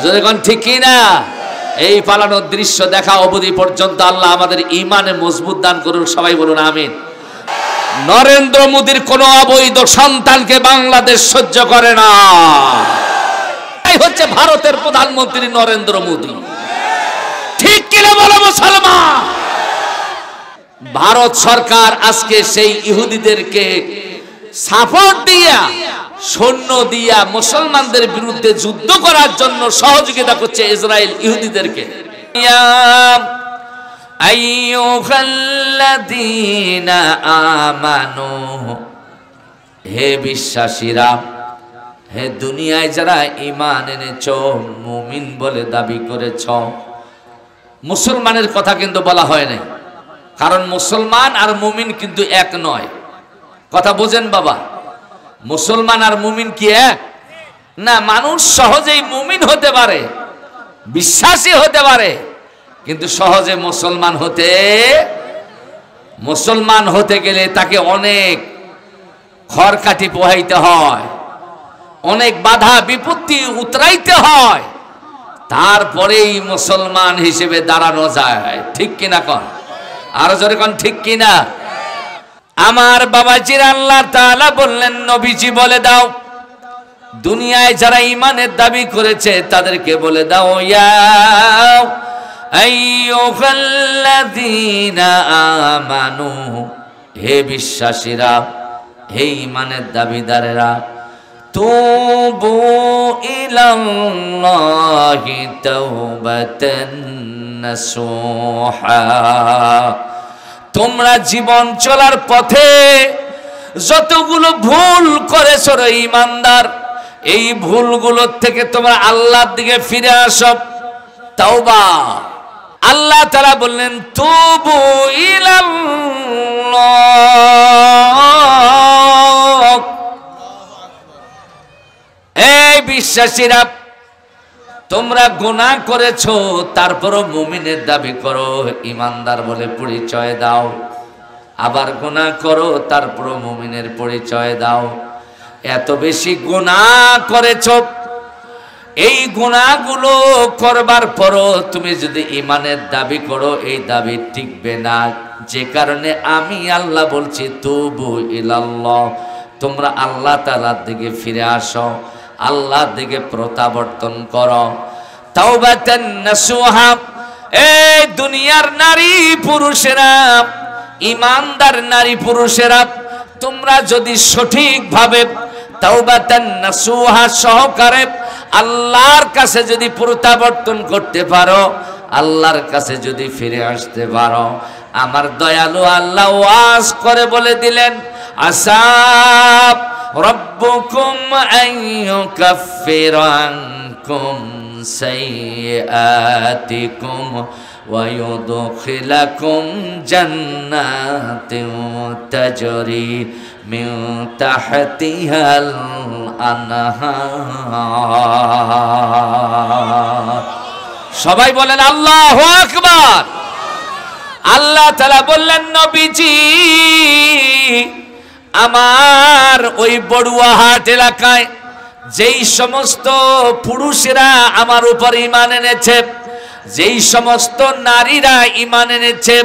যখন ঠিক কিনা এই পালানোর দৃশ্য দেখা অবধি পর্যন্ত আল্লাহ আমাদের ইমানে মজবুত দান করুন, সবাই বলুন আমিন। নরেন্দ্র মোদীর কোন অবৈধ সন্তানকে বাংলাদেশ সহ্য করে না। এই হচ্ছে ভারতের প্রধানমন্ত্রী নরেন্দ্র মোদী, ঠিক কিনা বলো মুসলমান? ভারত সরকার আজকে সেই ইহুদিদেরকে সাপোর্ট দিয়া, সৈন্য দিয়া মুসলমানদের বিরুদ্ধে যুদ্ধ করার জন্য সহযোগিতা করছে ইসরায়েল ইহুদিদেরকে। আইয়ুহাল্লাযীনা আমানু, হে বিশ্বাসীরা, হে দুনিয়ায় যারা ঈমান এনেছ, মুমিন বলে দাবি করেছ। মুসলমানের কথা কিন্তু বলা হয় নাই, কারণ মুসলমান আর মুমিন কিন্তু এক নয়। কথা বোঝেন বাবা, মুসলমান আর মুমিন কি এক না? মানুষ সহজেই মুমিন হতে পারে, বিশ্বাসী হতে পারে, কিন্তু সহজে মুসলমান হতে গেলে তাকে অনেক খড়কাঠি পোহাইতে হয়, অনেক বাধা বিপত্তি উতরাইতে হয়, তারপরেই মুসলমান হিসেবে দাঁড়ানো যায়। ঠিক কিনা কন? আরো জোরে কন ঠিক কিনা? আমার বাবাজির আল্লাহ তাআলা বললেন, নবীজি বলে দাও, দুনিয়ায় যারা ঈমানের দাবি করেছে তাদেরকে বলে দাও, ইয়া আইয়ুহাল্লাযীনা আমানু, হে বিশ্বাসীরা, হে ঈমানের দাবিদারেরা, তুবু ইলাল্লাহি তাওবাতান নাসুহা, তোমরা জীবন চলার পথে যতগুলো ভুল করেছো রে ঈমানদার, এই ভুলগুলোর থেকে তোমরা আল্লাহর দিকে ফিরে আসো, তাওবা। আল্লাহ তাআলা বললেন, তুবু ইলাল্লাহ, এই বিশ্বাসীরা, তোমরা গুনাহ করেছো, তারপরও মুমিনের দাবি করো, ঈমানদার বলে পরিচয় দাও। আবার গুনাহ করো, তারপরও মুমিনের পরিচয় দাও। এত বেশি গুনাহ করেছো, এই গুনাহগুলো করবার পরও তুমি যদি ঈমানের দাবি করো, এই দাবি টিকবে না। যে কারণে আমি আল্লাহ বলছি, তুবু ইলাল্লাহ, তোমরা আল্লাহ তাআলার দিকে ফিরে আসো, আল্লাহর দিকে প্রত্যাবর্তন করো। তাওবাতান নাসুহা, এই দুনিয়ার নারী পুরুষেরা, ঈমানদার নারী পুরুষেরা, তোমরা যদি সঠিকভাবে তাওবাতান নাসুহা সহকারে আল্লাহর কাছে যদি প্রত্যাবর্তন করতে পারো, আল্লাহর কাছে যদি ফিরে আসতে পারো, আমার দয়ালু আল্লাহ ওয়াজ করে বলে দিলেন, আসাব রব্বুকুম আইয়ুকাফিরা আনকুম সাইয়্যাতিকুম ওয়া ইউদখিলাকুম জান্নাতিন তাজরি মিন তাহতিহাল আনহার। সবাই বলেন আল্লাহু আকবার। আল্লাহ তাআলা বললেন, নবীজি, আমার ওই বড়ুয়াহাট এলাকায় যেই সমস্ত পুরুষেরা আমার উপর ঈমান এনেছে, যেই সমস্ত নারীরা ঈমান এনেছে,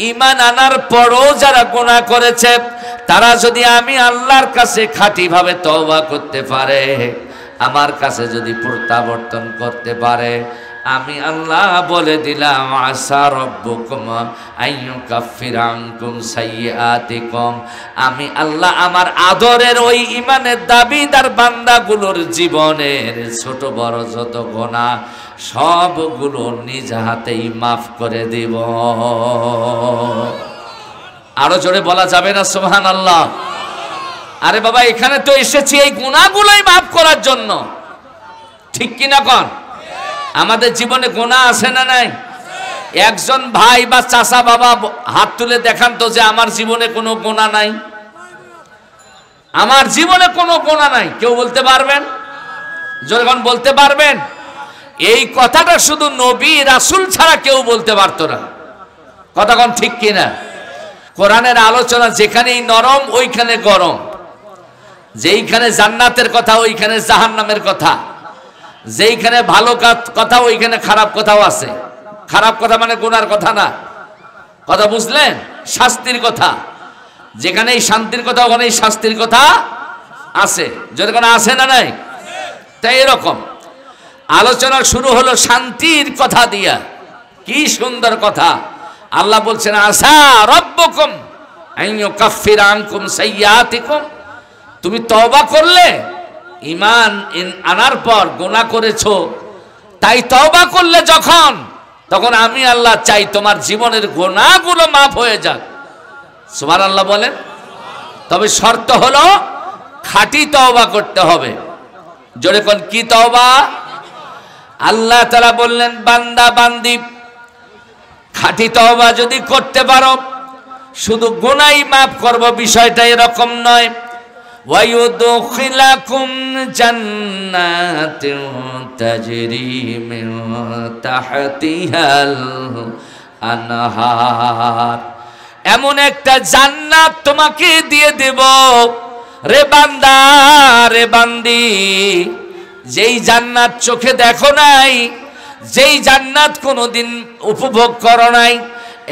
ঈমান আনার পরও যারা গুনাহ করেছে, তারা যদি আমি আল্লাহর কাছে খাঁটিভাবে তওবা করতে পারে, আমার কাছে যদি প্রত্যাবর্তন করতে পারে, আমি আল্লাহ বলে দিলাম, আসা রব্বুকুম আইয়ুকাফিরা আনকুম সাইয়্যাতিকুম, আমি আল্লাহ আমার আদরের ওই ঈমানের দাবিদার বান্দাগুলোর জীবনের ছোট বড় যত গুনাহ সবগুলো নিজ হাতেই মাফ করে দেব। আরো জোরে বলা যাবে না সুবহানাল্লাহ? আরে বাবা, এখানে তো এসেছি এই গুনাহগুলোই মাফ করার জন্য, ঠিক কিনা কন? আমাদের জীবনে গুনাহ আছে না নাই? একজন ভাই বা চাচা বাবা হাত তুলে দেখান তো যে আমার জীবনে কোনো গুনাহ নাই। আমার জীবনে কোনো গুনাহ নাই, কেউ বলতে পারবেন? যখন বলতে পারবেন, এই কথাটা শুধু নবী রাসূল ছাড়া কেউ বলতে পারতো না। কথা কোন ঠিক কিনা? কোরআনের আলোচনা যেখানেই নরম ওইখানে গরম, যেইখানে জান্নাতের কথা ওইখানে জাহান্নামের কথা, যেইখানে ভালো কথা ওইখানে খারাপ কথাও আছে। খারাপ কথা মানে গুনার কথা না, কথা বুঝলেন? শাস্তির কথা। যেখানেই শান্তির কথা ওখানেই শাস্তির কথা আছে। যেখানে আছে না নাই? তাই এরকম আলোচনা শুরু হলো শান্তির কথা দিয়া। কি সুন্দর কথা! আল্লাহ বলছেন আসা রব্বুকুম আইয়ুকাফিরা আনকুম সাইয়্যাতিকুম, তুমি তওবা করলে, ঈমান আনার পর গুনাহ করেছো, তাই তওবা করলে যখন, তখন আমি আল্লাহ চাই তোমার জীবনের গুনাহগুলো মাফ হয়ে যাক। সুবহানাল্লাহ বলেন। তবে শর্ত হলো খাঁটি তওবা করতে হবে। জোরে কোন কি তওবা? আল্লাহ তাআলা বললেন বান্দা বান্দি খাঁটি তওবা যদি করতে পারো, শুধু গুনাহই মাফ করব বিষয়টা এরকম নয়। ওয়ায়ুদখিলাকুম জান্নাতিন তাজরি মিন তাহতিহাল আনহার, এমন একটা জান্নাত তোমাকে দিয়ে দেব রে বান্দা রে বান্দি, যেই জান্নাত চোখে দেখো নাই, যেই জান্নাত কোনোদিন উপভোগ করো নাই,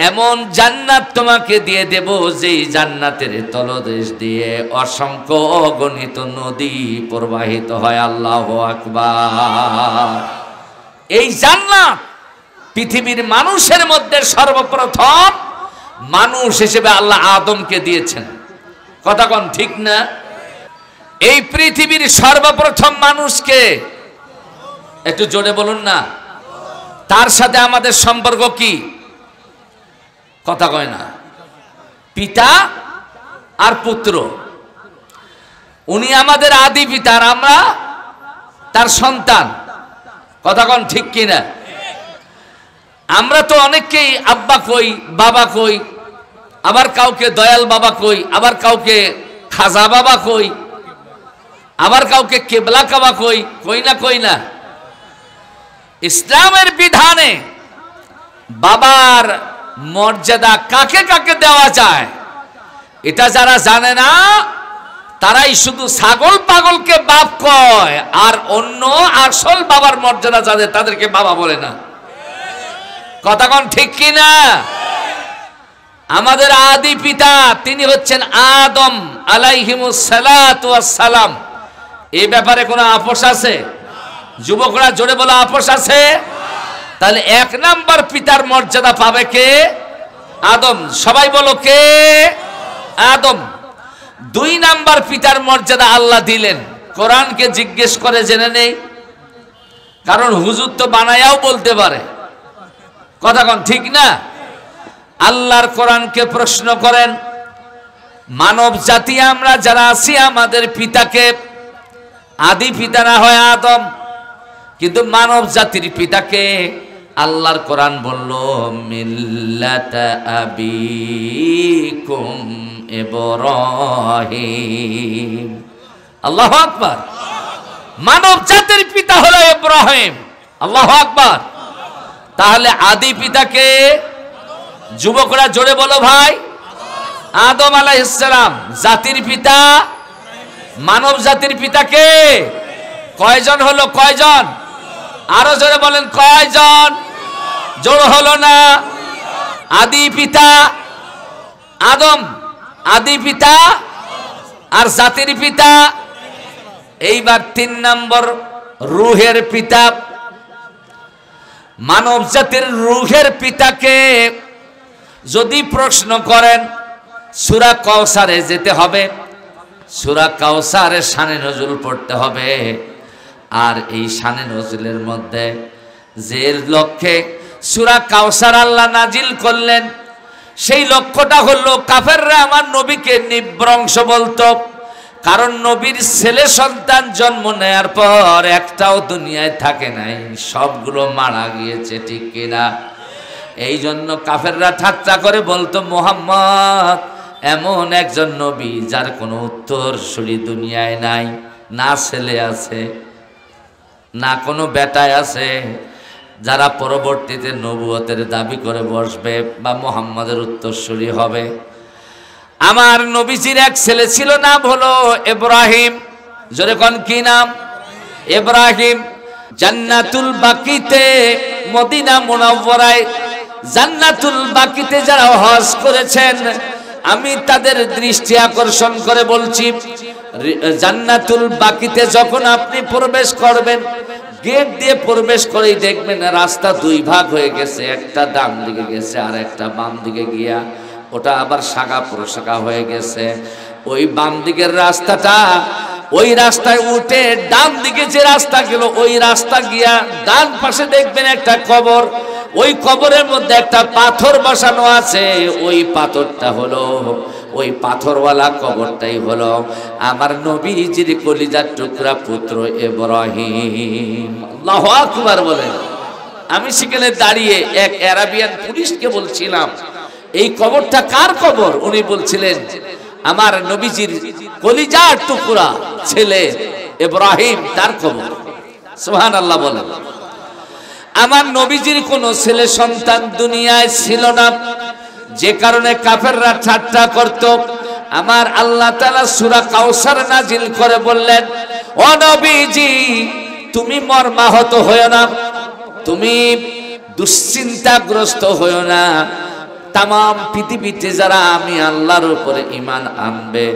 এমন জান্নাত তোমাকে দিয়ে দেব যেই জান্নাতের তলদেশ দিয়ে অসংখ্য অগণিত নদী প্রবাহিত হয়। আল্লাহু আকবার। এই জান্নাত পৃথিবীর মানুষের মধ্যে সর্বপ্রথম মানুষ হিসেবে আল্লাহ আদমকে দিয়েছেন। কথা কোন ঠিক না? এই পৃথিবীর সর্বপ্রথম মানুষকে, একটু জোরে বলুন না, তার সাথে আমাদের সম্পর্ক কি? কথা কয় না। পিতা আর পুত্র, উনি আমাদের আদি পিতা আর আমরা তার সন্তান। কথা কোন ঠিক কিনা? আমরা তো অনেককেই আব্বা কই, বাবা কই, আবার কাউকে দয়াল বাবা কই, আবার কাউকে খাজা বাবা কই, আবার কাউকে কেবলা কাবা কই, কই না কই না? ইসলামের বিধানে বাবার মর্যাদা কাকে কাকে দেওয়া যায় এটা যারা জানে না, তারাই শুধু ছাগল পাগলকে বাপ কয়, আর অন্য আসল বাবার মর্যাদা যাদের তাদেরকে বাবা বলে না। কথা কোন ঠিক কিনা? আমাদের আদি পিতা তিনি হচ্ছেন আদম আলাইহিমুস সালাতু ওয়াস সালাম। এই ব্যাপারে কোনো আপোষ আছে? যুবকরা জোরে বলো, আপোষ আছে? তাহলে এক নাম্বার পিতার মর্যাদা পাবে কে? আদম। সবাই বলো কে? আদম। দুই নাম্বার পিতার মর্যাদা আল্লাহ দিলেন, কোরআনকে জিজ্ঞেস করে জেনে নেই, কারণ হুজুর তো বানায়াও বলতে পারে। কথা কোন ঠিক না? আল্লাহর কোরআনকে প্রশ্ন করেন, মানব জাতি আমরা যারা আছি আমাদের পিতাকে, আদি পিতা না হয় আদম, কিন্তু মানব জাতির পিতাকে আল্লাহর কোরআন বলল মিল্লাতা আবিকুম ইব্রাহিম। আল্লাহু আকবার। মানব জাতির পিতা হলো ইব্রাহিম। আল্লাহু আকবার। তাহলে আদি পিতাকে, যুবকরা জোরে বলো ভাই, আদম আলাইহিস সালাম। জাতির পিতা, মানব জাতির পিতাকে কয়জন হলো? কয়জন? আরো জোরে বলেন কয়জন? জোর হলো না। আদি পিতা আদম, আদি পিতা আর জাতির পিতা। এইবার তিন নম্বর রূহের পিতা, মানব জাতির রূহের পিতাকে যদি প্রশ্ন করেন, সূরা কাউসারে যেতে হবে, সূরা কাউসারে শানে নজুল পড়তে হবে। আর এই শানে নজুলের মধ্যে যে লক্ষ্যে সূরা কাউসার আল্লাহ নাজিল করলেন, সেই লক্ষ্যটা হলো কাফেররা আমার নবীকে নিবংশ বলতো। কারণ নবীর ছেলে সন্তান জন্ম নেয়ার পর একটাও দুনিয়ায় থাকে নাই, সবগুলো মারা গিয়েছে, ঠিক কিনা? এই জন্য কাফেররা ঠাট্টা করে বলতো মুহাম্মদ এমন একজন নবী যার কোনো উত্তরসূরি দুনিয়ায় নাই, না ছেলে আছে না কোনো বেটায় আছে, যারা পরবর্তীতে নবুয়তের দাবি করে বসবে বা মুহাম্মাদের উত্তরসূরি হবে। আমার নবীজির এক ছেলে ছিল, নাম হলো ইব্রাহিম। জোরে কোন কি নাম? ইব্রাহিম। জান্নাতুল বাকিতে, মদিনা মুনাওয়ারায় জান্নাতুল বাকিতে যারা হজ করেছেন, আমি তাদের দৃষ্টি আকর্ষণ করে বলছি, জান্নাতুল বাকিতে যখন আপনি প্রবেশ করবেন, গেট দিয়ে প্রবেশ করেই দেখবেন রাস্তা দুই ভাগ হয়ে গেছে, একটা ডান দিকে গেছে আর একটা বাম দিকে গিয়া ওটা আবার শাখা প্রশাখা হয়ে গেছে। ওই বাম দিকের রাস্তাটা, ওই রাস্তায় উঠে ডান দিকে যে রাস্তা গেল, ওই রাস্তা গিয়া ডান পাশে দেখবেন একটা কবর, ওই কবরের মধ্যে একটা পাথর বসানো আছে, ওই পাথরটা হলো, ওই পাথরওয়ালা কবরটাই হলো আমার নবীজির কলিজার টুকরা পুত্র ইব্রাহিম। আল্লাহু আকবার বলেন। আমি সেখানে দাঁড়িয়ে এক আরাবিয়ান পুলিশকে বলছিলাম, এই কবরটা কার কবর? উনি বলছিলেন আমার নবীজির কলিজার টুকরা ছেলে ইব্রাহিম তার কবর। সুবহানাল্লাহ বলেন। আমার নবীজির কোনো ছেলে সন্তান দুনিয়ায় ছিল না, যে কারণে কাফেররা ঠাট্টা করত। আমার আল্লাহ তাআলা সূরা কাউসার নাজিল করে বললেন, ও নবীজি তুমি মর্মাহত হয়ো না, তুমি দুশ্চিন্তাগ্রস্ত হয়ো না। তামাম পৃথিবীতে যারা আমি আল্লাহর উপরে ঈমান আনবে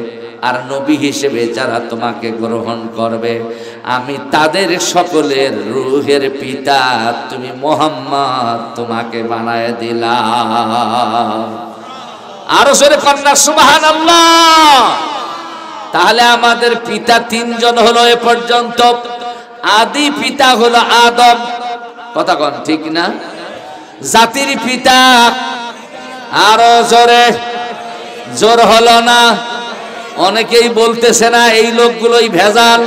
আর নবী হিসেবে যারা তোমাকে গ্রহণ করবে, আমি তাদের সকলের রূহের পিতা তুমি মুহাম্মদ তোমাকে বানায় দিলাম। আরো জোরে কন্যা সুবহানাল্লাহ। তাহলে আমাদের পিতা তিনজন হলো এ পর্যন্ত। আদি পিতা হলো আদম, কথা কন ঠিক না? জাতির পিতা আরো জোরে, জোর হলো না। অনেকেই বলতেছে না এই লোকগুলোই ভেজাল,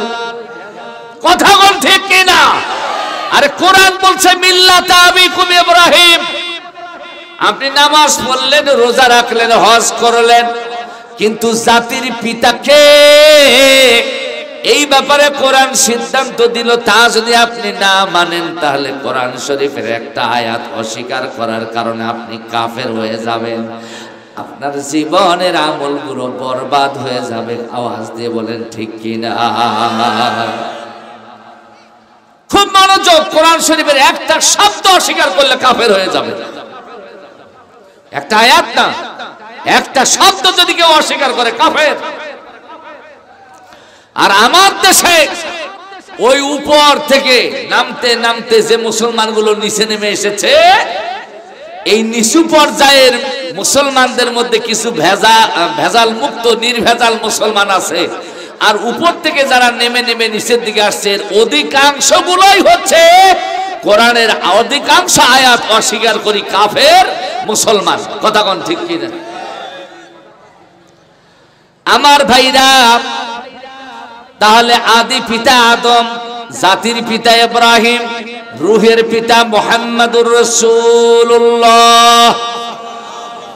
কথা বল ঠিক কিনা? আরে কোরআন বলছে মিল্লাতা আবিকুম ইব্রাহিম। আপনি নামাজ পড়লেন, রোজা রাখলেন, হজ করলেন, কিন্তু জাতির পিতাকে এই ব্যাপারে কোরআন সিদ্ধান্ত দিল, তা যদি আপনি না মানেন তাহলে কোরআন শরীফের একটা আয়াত অস্বীকার করার কারণে আপনি কাফের হয়ে যাবেন, আপনার জীবনের আমলগুলো বরবাদ হয়ে যাবে। আওয়াজ দিয়ে বলেন ঠিক কিনা? খুব মনোযোগ। কোরআন শরীফের একটা শব্দ অস্বীকার করলে কাফের হয়ে যাবে। একটা আয়াত না, একটা শব্দ যদি কেউ অস্বীকার করে কাফের। আর আমার দেশে ওই উপর থেকে নামতে নামতে যে মুসলমানগুলো নিচে নেমে এসেছে, এই নিচু পর্যায়ের মুসলমানদের মধ্যে কিছু ভেজাল মুক্ত নির্ভেজাল মুসলমান আছে, আর উপর থেকে যারা নেমে নেমে নিচের দিকে আসছে অধিকাংশ গুলোই হচ্ছে কোরআনের অধিকাংশ আয়াত অস্বীকার করি কাফের মুসলমান। কথা কোন ঠিক কিনা? আমার ভাইরা, তাহলে আদি পিতা আদম, জাতির পিতা ইব্রাহিম, রূহের পিতা মুহাম্মাদুর রাসূলুল্লাহ।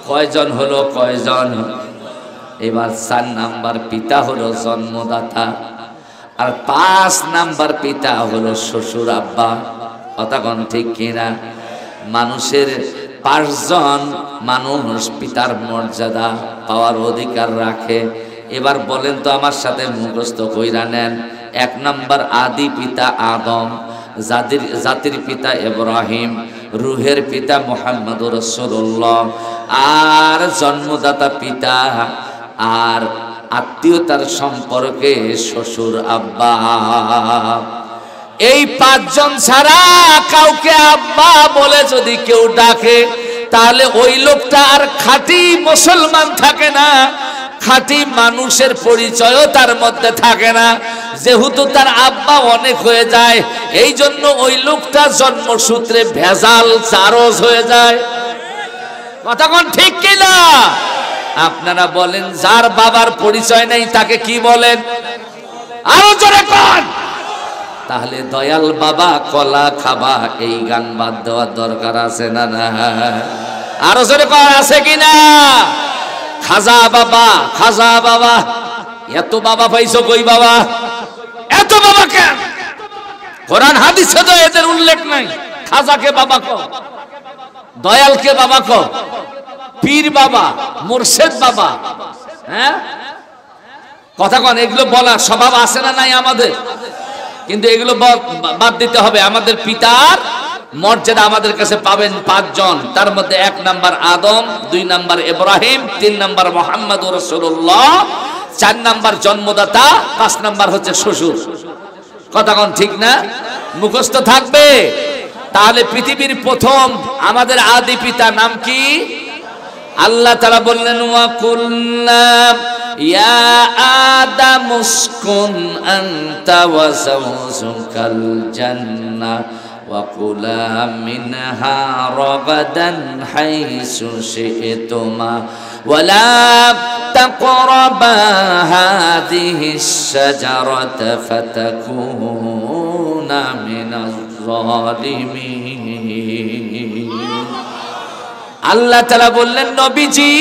কয়জন হলো? কয়জন? এবার 4 নাম্বার পিতা হলো জন্মদাতা, আর 5 নাম্বার পিতা হলো শ্বশুর আব্বা। কথা কোন ঠিক কিনা? মানুষের 5 জন মানুষ পিতার মর্যাদা পাওয়ার অধিকার রাখে। এবার বলেন তো আমার সাথে মুখস্থ কইরা নেন। 1 নাম্বার আদি পিতা আদম, জাতির পিতা ইব্রাহিম, রূহের পিতা মুহাম্মাদুর রাসূলুল্লাহ, আর জন্মদাতা পিতা, আর আত্মীয়তার সম্পর্কে শ্বশুর আব্বা। এই 5 জন ছাড়া কাউকে আব্বা বলে যদি কেউ ডাকে, তাহলে ওই লোকটা আর খাঁটি মুসলমান থাকে না, খাঁটি মানুষের পরিচয়ও তার মধ্যে থাকে না। যেহেতু তার আব্বা অনেক হয়ে যায়, এই জন্য ওই লোকটা জন্মসূত্রে ভেজাল চারজ হয়ে যায়। কথা কোন ঠিক কিনা? আপনারা বলেন যার বাবার পরিচয় নেই তাকে কি বলেন? আরো জোরে কোন? তাহলে দয়াল বাবা কলা খাবা, এই গান বাদ দেওয়ার দরকার আছে না? না, আরো জোরে কোন আছে কিনা? খাজা বাবা, খাজা বাবা, এত বাবা পাইছো কই বাবা? এত বাবা কেন? কোরআন হাদিসে তো এদের উল্লেখ নাই। খাজাকে বাবা কও, দয়ালকে বাবা কও, পীর বাবা, মুর্শিদ বাবা, হ্যাঁ কথা কন, এগুলো বলা স্বভাব আছে না নাই আমাদের? কিন্তু এগুলো বাদ দিতে হবে। আমাদের পিতার মর্যাদা আমাদের কাছে পাবেন 5 জন, তার মধ্যে 1 নাম্বার আদম, 2 নাম্বার ইব্রাহিম, 3 নাম্বার মুহাম্মদুর রাসূলুল্লাহ, 4 নাম্বার জন্মদাতা, 5 নাম্বার হচ্ছে শ্বশুর। কথা কোন ঠিক না? মুখস্থ থাকবে। তাহলে পৃথিবীর প্রথম আমাদের আদি পিতা নাম কি? আল্লাহ তাআলা বললেন ওয়া কুল্লা ইয়া আদাম উসকুন আনতা ওয়া যাওজুকাল জান্নাহ ওয়া কুলা মিনহা রাগাদান হাইসু শি'তুমা ওয়া লা তাকরাবা হাযিহিশ শাজারাতা ফাতাকুনা মিনাজ জালিমিন। আল্লাহ তাআলা বললেন নবীজি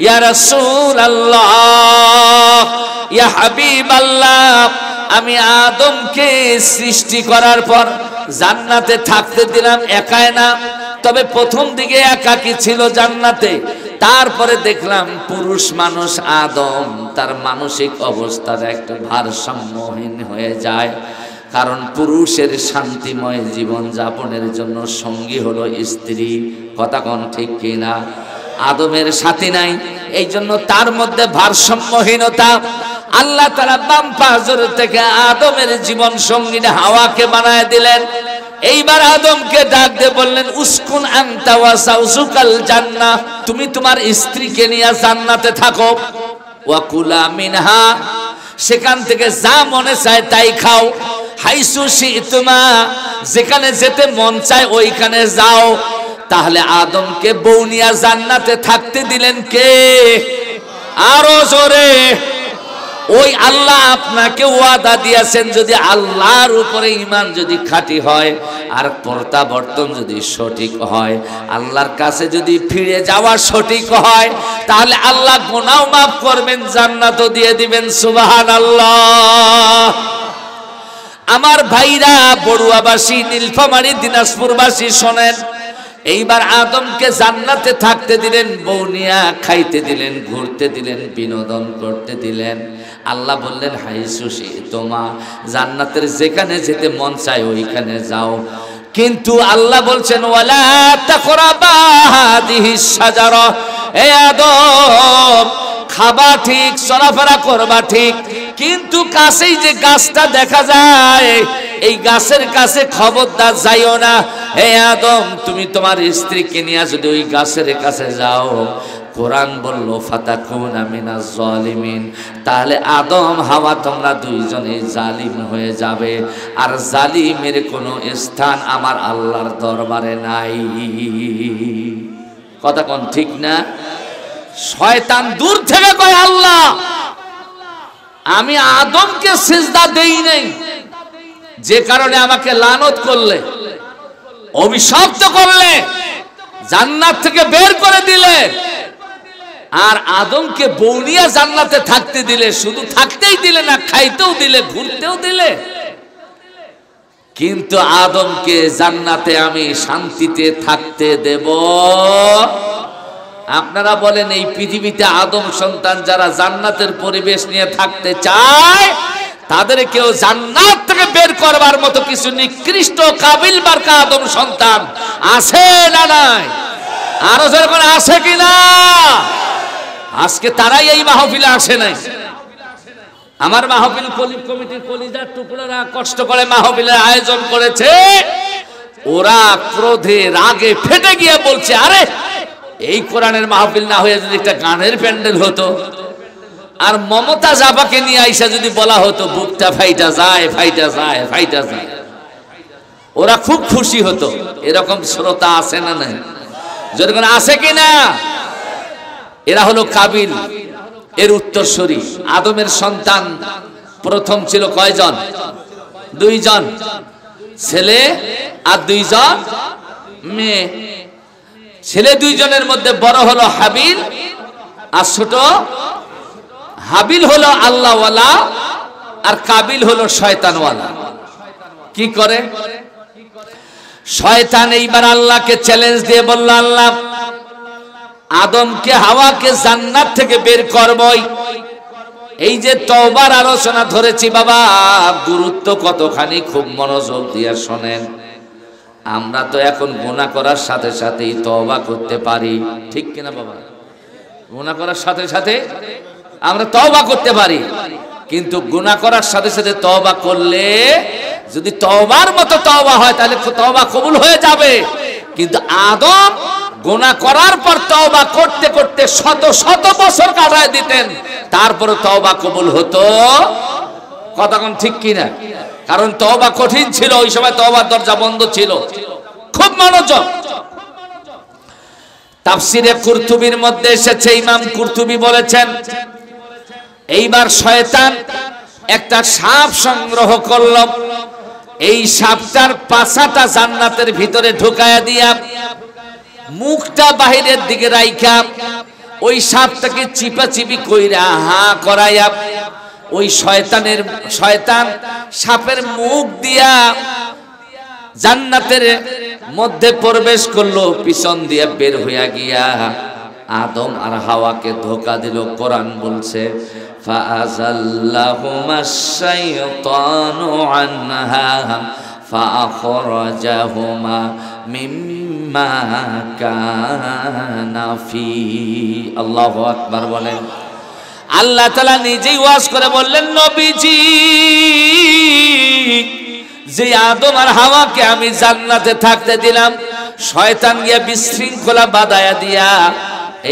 ইয়া রাসূলুল্লাহ ইয়া হাবিবাল্লাহ, আমি আদমকে সৃষ্টি করার পর জান্নাতে থাকতে দিলাম একাই না, তবে প্রথম দিকে একাকী ছিল জান্নাতে। তারপরে দেখলাম পুরুষ মানুষ আদম তার মানসিক অবস্থার একটা ভারসাম্যহীন হয়ে যায়, কারণ পুরুষের শান্তিময় জীবন যাপনের জন্য সঙ্গী হলো স্ত্রী। কথা কোন ঠিক কিনা? আদমের সাথী নাই, এই জন্য তার মধ্যে ভারসাম্যহীনতা। আল্লাহ তাআলা বাম পাজর থেকে আদমের জীবন সঙ্গিনী হাওয়াকে বানায় দিলেন। এইবার আদমকে ডাক দিয়ে বললেন উসকুন আনতা ওয়া যাওজুকাল জান্নাহ, তুমি তোমার স্ত্রীকে নিয়ে জান্নাতে থাকো। ওয়া কুলা মিনহা, সেখান থেকে যা মনে চায় তাই খাও। হাইসু শি'তুমা, যেখানে যেতে মন চায় ওইখানে যাও। তাহলে আদমকে বউ নিয়ে জান্নাতে থাকতে দিলেন কে? আরো জোরে। ওই আল্লাহ আপনাকে ওয়াদা দিয়েছেন, যদি আল্লাহর উপরে ঈমান যদি খাঁটি হয় আর প্রত্যাবর্তন যদি সঠিক হয়, আল্লাহর কাছে যদি ফিরে যাওয়া সঠিক হয়, তাহলে আল্লাহ গুনাহ মাফ করবেন, জান্নাতও দিয়ে দিবেন। সুবহানাল্লাহ। আমার ভাইরা, বড়ুয়াবাসী, নীলফামারী, দিনাজপুরবাসী শোনেন, এইবার আদমকে জান্নাতে থাকতে দিলেন, বউ নিয়া খাইতে দিলেন, ঘুরতে দিলেন, বিনোদন করতে দিলেন। আল্লাহ বললেন হাইসু শি'তুমা, জান্নাতের যেখানে যেতে মন চায় ওইখানে যাও। কিন্তু আল্লাহ বলছেন ওয়ালা তাকরাবা হাযিহিশ শাজারা, হে আদম খাবা ঠিক, চলাফেরা করবা ঠিক, কিন্তু কাছেই যে গাছটা দেখা যায় এই গাছের কাছে খবরদার যাইও না। হে আদম, তুমি তোমার স্ত্রীকে নিয়ে যদি ওই গাছের কাছে যাও, কোরআন বলল ফাতাকুনা মিনাজ জালিমিন, তাহলে আদম হাওয়া তোমরা দুইজনেই জালিম হয়ে যাবে। আর জালিমের কোনো স্থান আমার আল্লাহর দরবারে নাই। কথা কোন ঠিক না? শয়তান দূর থেকে কয় আল্লাহ আমি আদমকে সিজদা দেই নাই, যে কারণে আমাকে লানত করলে, অভিশপ্ত করলে, জান্নাত থেকে বের করে দিলে, আর আদমকে বউ নিয়ে জান্নাতে থাকতে দিলে। শুধু থাকতেই দিলে না, খাইতেও দিলে, ঘুরতেও দিলে। কিন্তু আদমকে জান্নাতে আমি শান্তিতে থাকতে দেব। আপনারা বলেন এই পৃথিবীতে আদম সন্তান যারা জান্নাতের পরিবেশ নিয়ে থাকতে চায়, তাদের কেউ জান্নাত থেকে বের করবার মতো কিছু নিকৃষ্ট কাবিল মার্কা আদম সন্তান আছে না নাই? আরো যেরকম আছে কিনা? আজকে তারাই এই মাহফিলে আসে নাই। আমার মাহফিল কমিটির কলিজার টুকরারা কষ্ট করে মাহফিলের আয়োজন করেছে, ওরা ক্রোধে রাগে ফেটে গিয়ে বলছে আরে এই কোরআনের মাহফিল না হয়ে যদি একটা গানের প্যান্ডেল হতো, আর মমতা জাবাকে নিয়ে আইসা যদি বলা হতো বুকটা ফাইটা যায়, ফাইটা যায়, ফাইটা যায়, ওরা খুব খুশি হতো। এরকম শ্রোতা আছে না নাই? যখন আছে কিনা? এরা হলো কাবিল, এর উত্তরসূরি। আদমের সন্তান প্রথম ছিল কয়জন? 2 জন, ছেলে আর 2 জন মেয়ে। ছেলে 2 জনের মধ্যে বড় হলো হাবিল, আর ছোট হাবিল হলো আল্লাহওয়ালা, আর কাবিল হলো শয়তানওয়ালা। কি করে? শয়তান এইবার আল্লাহকে চ্যালেঞ্জ দিয়ে বলল, আল্লাহ আদমকে হাওয়াকে জান্নাত থেকে বের করবই, এই যে তওবার আলোচনা ধরেছি বাবা, গুরুত্ব কতখানি খুব মনোযোগ দিয়ে শোনেন। আমরা তো এখন গুনাহ করার সাথে সাথেই তওবা করতে পারি, ঠিক কিনা বাবা? গুনাহ করার সাথে সাথে আমরা তওবা করতে পারি, কিন্তু গুনাহ করার সাথে সাথে তওবা করলে যদি তওবার মতো তওবা হয় তাহলে তওবা কবুল হয়ে যাবে। কিন্তু আদম গুনাহ করার পর তওবা করতে করতে শত শত বছর কাটায় দিতেন, তারপরে তওবা কবুল হতো। কথা কোন ঠিক কিনা? কারণ তওবা কঠিন ছিল, ওই সময় তওবার দরজা বন্ধ ছিল। খুব মনোযোগ। তাফসিরে কুরতুবির মধ্যে এসেছে, ইমাম কুরতুবি বলেছেন এইবার শয়তান একটা সাপ সংগ্রহ করল, এই সাপটার পাছাটা জান্নাতের ভিতরে ঢুকায়া দিয়া মুখটা বাহিরের দিকে রাইখা ওই সাপটাকে চিপাচিপি কইরা হা করাইয়া ওই শয়তান সাপের মুখ দিয়া জান্নাতের মধ্যে প্রবেশ করলো, পিছন দিয়ে বের হইয়া গিয়া আদম আর হাওয়াকে ধোঁকা দিল। কোরআন বলছে ফাআযাল্লাহুমাশ শাইতানু আনহা ফাআখরাজাহুমা মিম্মা কানা ফি। আল্লাহু আকবার বলেন। আল্লাহ তাআলা নিজেই ওয়াজ করে বললেন, নবীজি যে আদম আর হাওয়াকে আমি জান্নাতে থাকতে দিলাম, শয়তান গিয়া বিশৃঙ্খলা বাধায়া দিয়া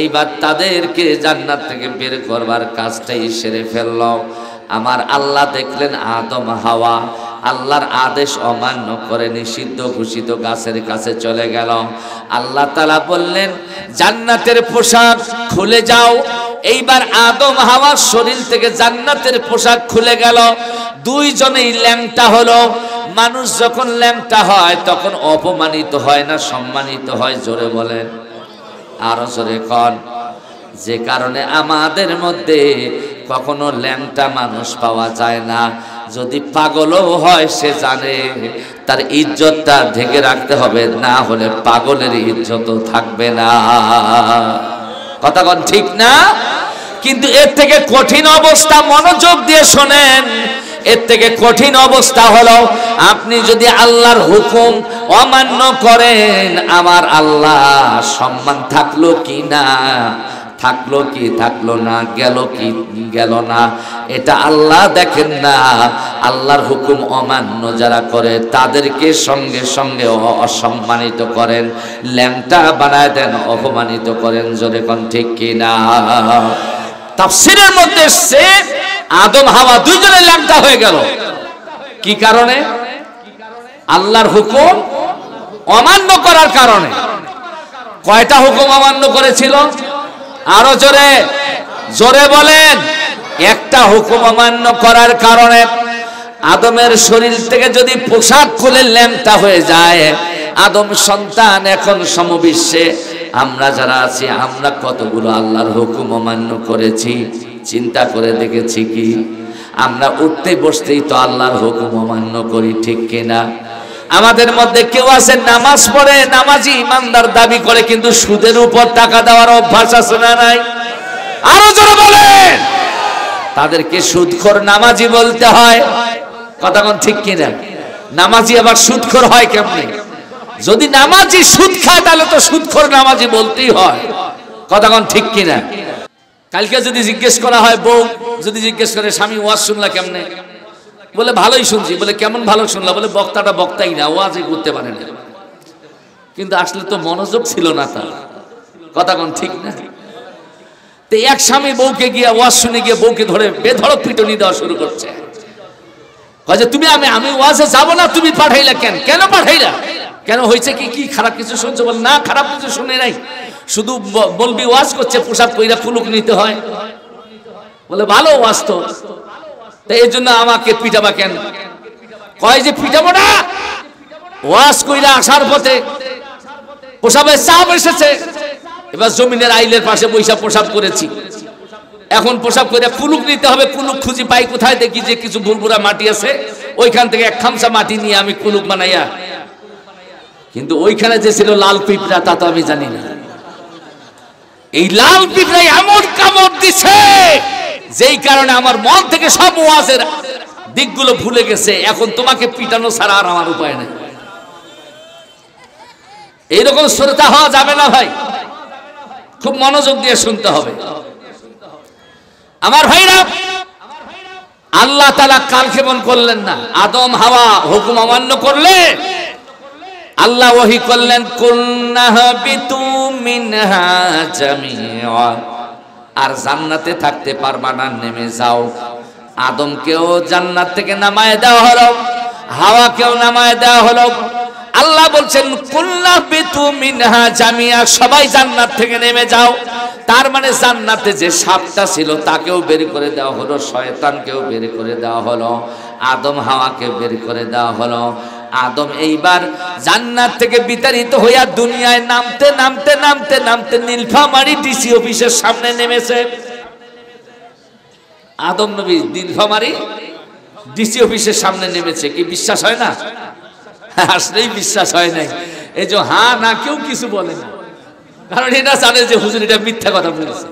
এইবার তাদেরকে জান্নাত থেকে বের করবার কাজটাই সেরে ফেলল। আমার আল্লাহ দেখলেন আদম হাওয়া আল্লাহর আদেশ অমান্য করে নিষিদ্ধ ঘোষিত গাছের কাছে চলে গেল। আল্লাহ তাআলা বললেন জান্নাতের পোশাক খুলে যাও। এইবার আদম হাওয়ার শরীর থেকে জান্নাতের পোশাক খুলে গেল, দুইজনেই ল্যাংটা হলো। মানুষ যখন ল্যাংটা হয় তখন অপমানিত হয় না সম্মানিত হয়? জোরে বলেন, আরো জোরে কন। যে কারণে আমাদের মধ্যে কখনো ল্যাংটা মানুষ পাওয়া যায় না। যদি পাগলও হয় সে জানে তার ইজ্জতটা ঢেকে রাখতে হবে, না হলে পাগলের ইজ্জতও থাকবে না। কথা কোন ঠিক না? কিন্তু এর থেকে কঠিন অবস্থা, মনোযোগ দিয়ে শোনেন, এর থেকে কঠিন অবস্থা হলো আপনি যদি আল্লাহর হুকুম অমান্য করেন, আমার আল্লাহ সম্মান থাকলো কি না, থাকলো কি থাকলো না, গেল কি গেল না, এটা আল্লাহ দেখেন না। আল্লাহর হুকুম অমান্য যারা করে তাদেরকে সঙ্গে সঙ্গে অসম্মানিত করেন, ল্যাংটা বানায় দেন, অপমানিত করেন। জোরে কোন ঠিক কি না? তাফসীরের মধ্যে এসেছে আদম হাওয়া দুইজনে ল্যাংটা হয়ে গেল। কি কারণে? আল্লাহর হুকুম অমান্য করার কারণে। কয়টা হুকুম অমান্য করেছিল? আরো জোরে জোরে বলেন। একটা হুকুম অমান্য করার কারণে আদমের শরীর থেকে যদি পোশাক খুলে ল্যাংটা হয়ে যায়, আদম সন্তান এখন সমবিশ্বে আমরা যারা আছি, আমরা কতগুলো আল্লাহর হুকুম অমান্য করেছি চিন্তা করে দেখেছি কি? আমরা উঠতে বসতেই তো আল্লাহর হুকুম অমান্য করি, ঠিক কিনা? আমাদের মধ্যে কেউ আছে নামাজ পড়ে, নামাজি ইমানদার দাবি করে, কিন্তু সুদের উপর টাকা দেওয়ার অভ্যাস আছে না নাই? আরো জোরে বলেন। তাদেরকে সুদখোর নামাজি বলতে হয়। কথা কোন ঠিক কিনা? নামাজি আবার সুদখোর হয় কেমনে? যদি নামাজি সুদ খায় তাহলে তো সুদখোর নামাজি বলতেই হয়। কথা কোন ঠিক কিনা? কালকে যদি জিজ্ঞেস করা হয়, বউ যদি জিজ্ঞেস করে স্বামী ওয়াজ শুনলা কেমনে, বলে ভালোই শুনছি। বলে কেমন ভালো শুনলা? বলে বক্তাটা বক্তাই না, ওয়াজই করতে পারে না। কিন্তু আসলে তো মনোযোগ ছিল না তার। কথা কোন ঠিক না? তো এক স্বামী বউকে গিয়ে ওয়াজ শুনে গিয়ে বউকে ধরে বেধড়ক পিটনি দেওয়া শুরু করছে। কয় যে তুমি আমি ওয়াজে যাব না, তুমি পাঠাইলা কেন? কেন পাঠাইলা? কেন হয়েছে কি? কি খারাপ কিছু শুনছো? বলে না, খারাপ কিছু শুনে নাই, শুধু বলবি ওয়াজ করছে পোশাক পইরা কুলুক নিতে হয়। বলে ভালো ওয়াজ তো, এই জন্য আমাকে পিটাবা কেন? কয় যে পিটাবো না, ওয়াজ কইরা আসার পথে পোশাবের চাপ এসেছে, এবার জমিনের আইলের পাশে বৈশা পোশাক করেছি, এখন পোশাক করে কুলুক নিতে হবে। কুলুক খুঁজি পাই কোথায়? দেখি যে কিছু বুলবুরা মাটি আছে, ওইখান থেকে এক খামসা মাটি নিয়ে আমি কুলুক বানাইয়া। কিন্তু ওইখানে যে ছিল লাল পিঁপড়া তা তো আমি জানি না। এই লাল পিঁপড়া এমন কামড় দিছে যেই কারণে আমার মন থেকে সব ওয়াজের দিকগুলো ভুলে গেছে। এখন তোমাকে পিটানো ছাড়া আর আমার উপায় নেই। এইরকম শ্রোতা হওয়া যাবে না ভাই, খুব মনোযোগ দিয়ে শুনতে হবে আমার ভাইরা। আল্লাহ তাআলা কালক্ষেপণ করলেন না, আদম হাওয়া হুকুম অমান্য করলে আল্লাহ ওহী করলেন, কুলনা হাবিতু মিনহা জামিআ, আর জান্নাতে থাকতে পারবা না, নেমে যাও। আদমকেও জান্নাত থেকে নামায় দেওয়া হলো, হাওয়াকেও নামায় দেওয়া হলো। আল্লাহ বলছেন কুলনা হাবিতু মিনহা জামিআ, সবাই জান্নাত থেকে নেমে যাও। তার মানে জান্নাতে যে সাপটা ছিল তাকেও বের করে দেওয়া হলো, শয়তানকেও বের করে দেওয়া হলো, আদম হাওয়াকে বের করে দেওয়া হলো। আদম এইবার জান্নাত থেকে বিতাড়িত হইয়া দুনিয়ায় নামতে নামতে নামতে নামতে নীলফামারী ডিসি অফিসের সামনে নেমেছে। আদম নবী নীলফামারী ডিসি অফিসের সামনে নেমেছে। কি বিশ্বাস হয় না? আসলেই বিশ্বাস হয় নাই। এই যে হ্যাঁ না কেউ কিছু বলে না, কারণ এটা জানে যে হুজুর এটা মিথ্যা কথা বলেছে।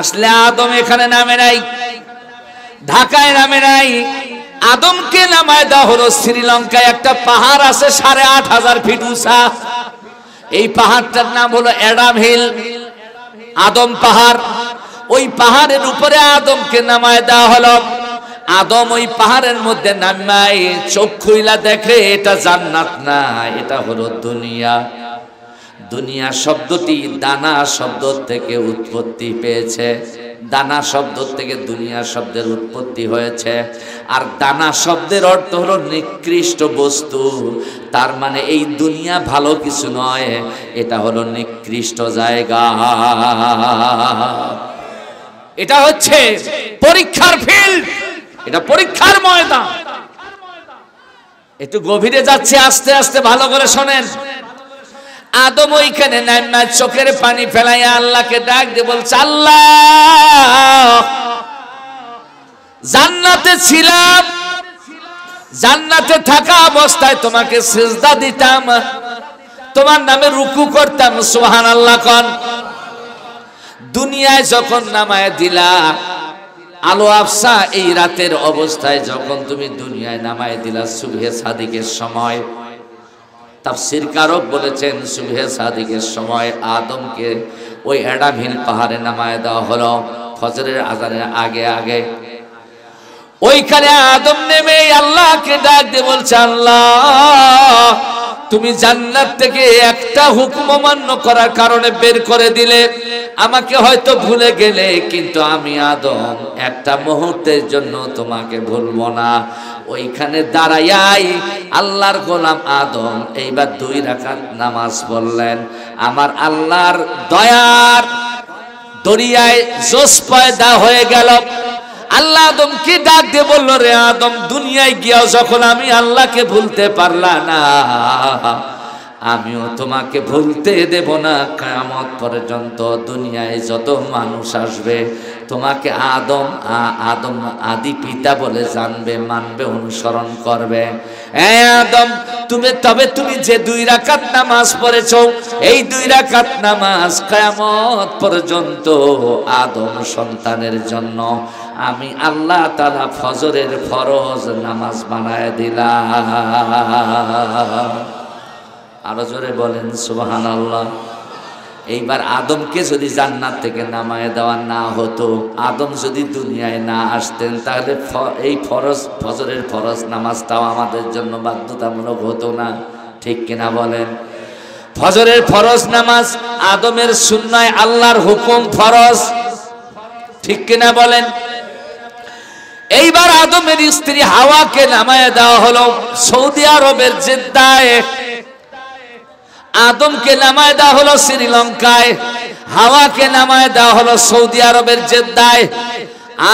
আসলে আদম এখানে নামে নাই, ঢাকায় নামে নাই, আদমকে নামায় দেওয়া হলো শ্রীলঙ্কায়। একটা পাহাড় আছে ৮৫০০ ফিট উঁচা, এই পাহাড়টার নাম হলো অ্যাডাম হিল, আদম পাহাড়। ওই পাহাড়ের উপরে আদমকে নামায় দেওয়া হলো। আদম ওই পাহাড়ের মধ্যে নামায় চোখ খুইলা দেখে এটা জান্নাত না, এটা হলো দুনিয়া। দুনিয়া শব্দটি দানা শব্দ থেকে উৎপত্তি পেয়েছে, দানা শব্দ থেকে দুনিয়া শব্দের উৎপত্তি হয়েছে। আর দানা শব্দের অর্থ হলো নিকৃষ্ট বস্তু। তার মানে এই দুনিয়া ভালো কিছু নয়, এটা হলো নিকৃষ্ট জায়গা। এটা হচ্ছে পরীক্ষার ফিল্ড, এটা পরীক্ষার ময়দান। একটু গভীরে যাচ্ছে, আস্তে আস্তে ভালো করে শোনেন। আদম ওইখানে নামা চোখের পানি ফেলাইয়া আল্লাহকে ডাক দিয়ে বলছে, আল্লাহ জান্নাতে ছিলাম, জান্নাতে থাকা অবস্থায় তোমাকে সিজদা দিতাম, তোমার নামে রুকু করতাম, সুবহানাল্লাহ কোন। দুনিয়ায় যখন নামায় দিলা আলো আফসা এই রাতের অবস্থায়, যখন তুমি দুনিয়ায় নামায় দিলা সুবহে সাদিকের সময়, তাফসীর কারক বলেছেন সুবহে সাদিকের সময় আদমকে ওই অ্যাডাম হিল পাহাড়ে নামায় দেওয়া হলো ফজরের আজানের আগে আগে। ওইখানে আদম নেমে আল্লাহকে ডাক দিয়ে বলছে, আল্লাহ তুমি জান্নাত থেকে একটা হুকুম অমান্য করার কারণে বের করে দিলে, আমাকে হয়তো ভুলে গেলে, কিন্তু আমি আদম একটা মুহূর্তের জন্য তোমাকে ভুলবো না। ওইখানে দাঁড়াইয়াই আল্লাহর গোলাম আদম এইবার 2 রাকাত নামাজ পড়লেন। আমার আল্লাহর দয়ার দরিয়ায় জোশ পয়দা হয়ে গেল। আল্লাহ আদমকে ডাক দিয়ে বলল, রে আদম, দুনিয়ায় গিয়াও যখন আমি আল্লাহকে ভুলতে পারলাম না, আমিও তোমাকে ভুলতে দেব না। কিয়ামত পর্যন্ত দুনিয়ায় যত মানুষ আসবে তোমাকে আদম আদি পিতা বলে জানবে, মানবে, অনুসরণ করবে। আদম তুমি যে 2 রাকাত নামাজ পড়েছো, এই 2 রাকাত নামাজ কিয়ামত পর্যন্ত আদম সন্তানের জন্য আমি আল্লাহ তাআলা ফজরের ফরজ নামাজ বানায় দিলাম। আরো জোরে বলেন সুবহানাল্লাহ। এইবার আদমকে যদি জান্নাত থেকে নামায় দেওয়া না হতো, আদম যদি দুনিয়ায় না আসতেন, তাহলে এই ফজরের ফরজ নামাজটাও আমাদের জন্য বাধ্যতামূলক হতো না। ঠিক কিনা বলেন? ফজরের ফরজ নামাজ আদমের সুন্নাহ, আল্লাহর হুকুম ফরজ। ঠিক কিনা বলেন? এইবার আদমের স্ত্রী হাওয়াকে নামায় দেওয়া হলো সৌদি আরবের জেদ্দায়, আদমকে নামায় দেওয়া হলো শ্রীলঙ্কায়, হাওয়াকে নামায় দেওয়া হলো সৌদি আরবের জেদ্দায়।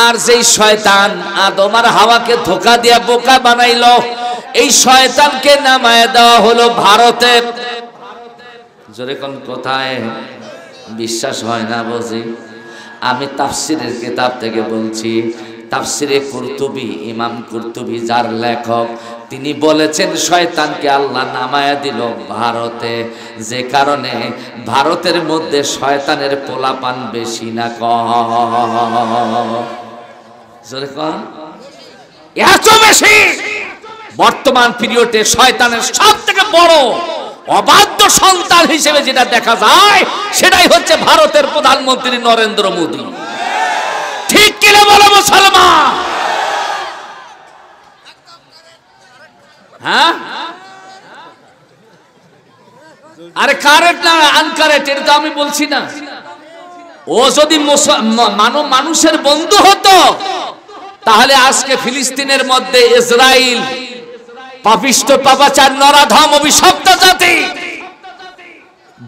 আর যেই শয়তান আদম আর হাওয়াকে ধোঁকা দিয়া বোকা বানাইলো, এই শয়তানকে নামায় দেওয়া হলো ভারতে। জোরে কোন কোথায়? বিশ্বাস হয় না বুঝি? আমি তাফসীরের কিতাব থেকে বলছি। তাফসীরে কুরতুবী, ইমাম কুরতুবী যার লেখক, তিনি বলেছেন শয়তানকে আল্লাহ নামায়া দিল ভারতে, যে কারণে ভারতের মধ্যে শয়তানের পোলাপান বেশি না কম? এত বেশি। বর্তমান পিরিয়ডে শয়তানের সব থেকে বড় অবাধ্য সন্তান হিসেবে যেটা দেখা যায় সেটাই হচ্ছে ভারতের প্রধানমন্ত্রী নরেন্দ্র মোদী। ঠিক কিনা বলো মুসলমান? হ্যাঁ, আরে কারেক্ট না আনকারেক্ট এটা তো আমি বলছি না। ও যদি মানুষের বন্ধু হতো তাহলে আজকে ফিলিস্তিনের মধ্যে ইসরায়েল পাপিষ্ট পাপাচার নরাধম অভিশপ্ত জাতি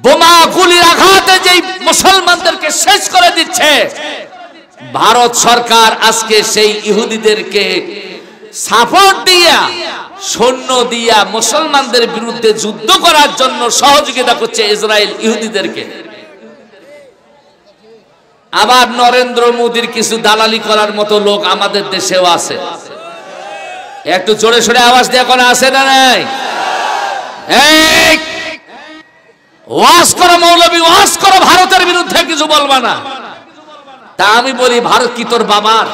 বোমা গুলির আঘাতে যেই মুসলমানদেরকে শেষ করে দিচ্ছে, ভারত সরকার আজকে সেই ইহুদিদেরকে সাপোর্ট দিয়া সৈন্য দিয়া মুসলমানদের বিরুদ্ধে যুদ্ধ করার জন্য সহযোগিতা করছে ইসরায়েল ইহুদিদেরকে। আবার নরেন্দ্র মোদীর কিছু দালালি করার মতো লোক আমাদের দেশেও আছে। একটু জোরে সোরে আওয়াজ দিয়ে কোন আছে না নাই? এই ওয়াজ করো মৌলবী, ওয়াজ করো, ভারতের বিরুদ্ধে কিছু বলবা না। তা আমি বলি, ভারত কি তোর বাবার?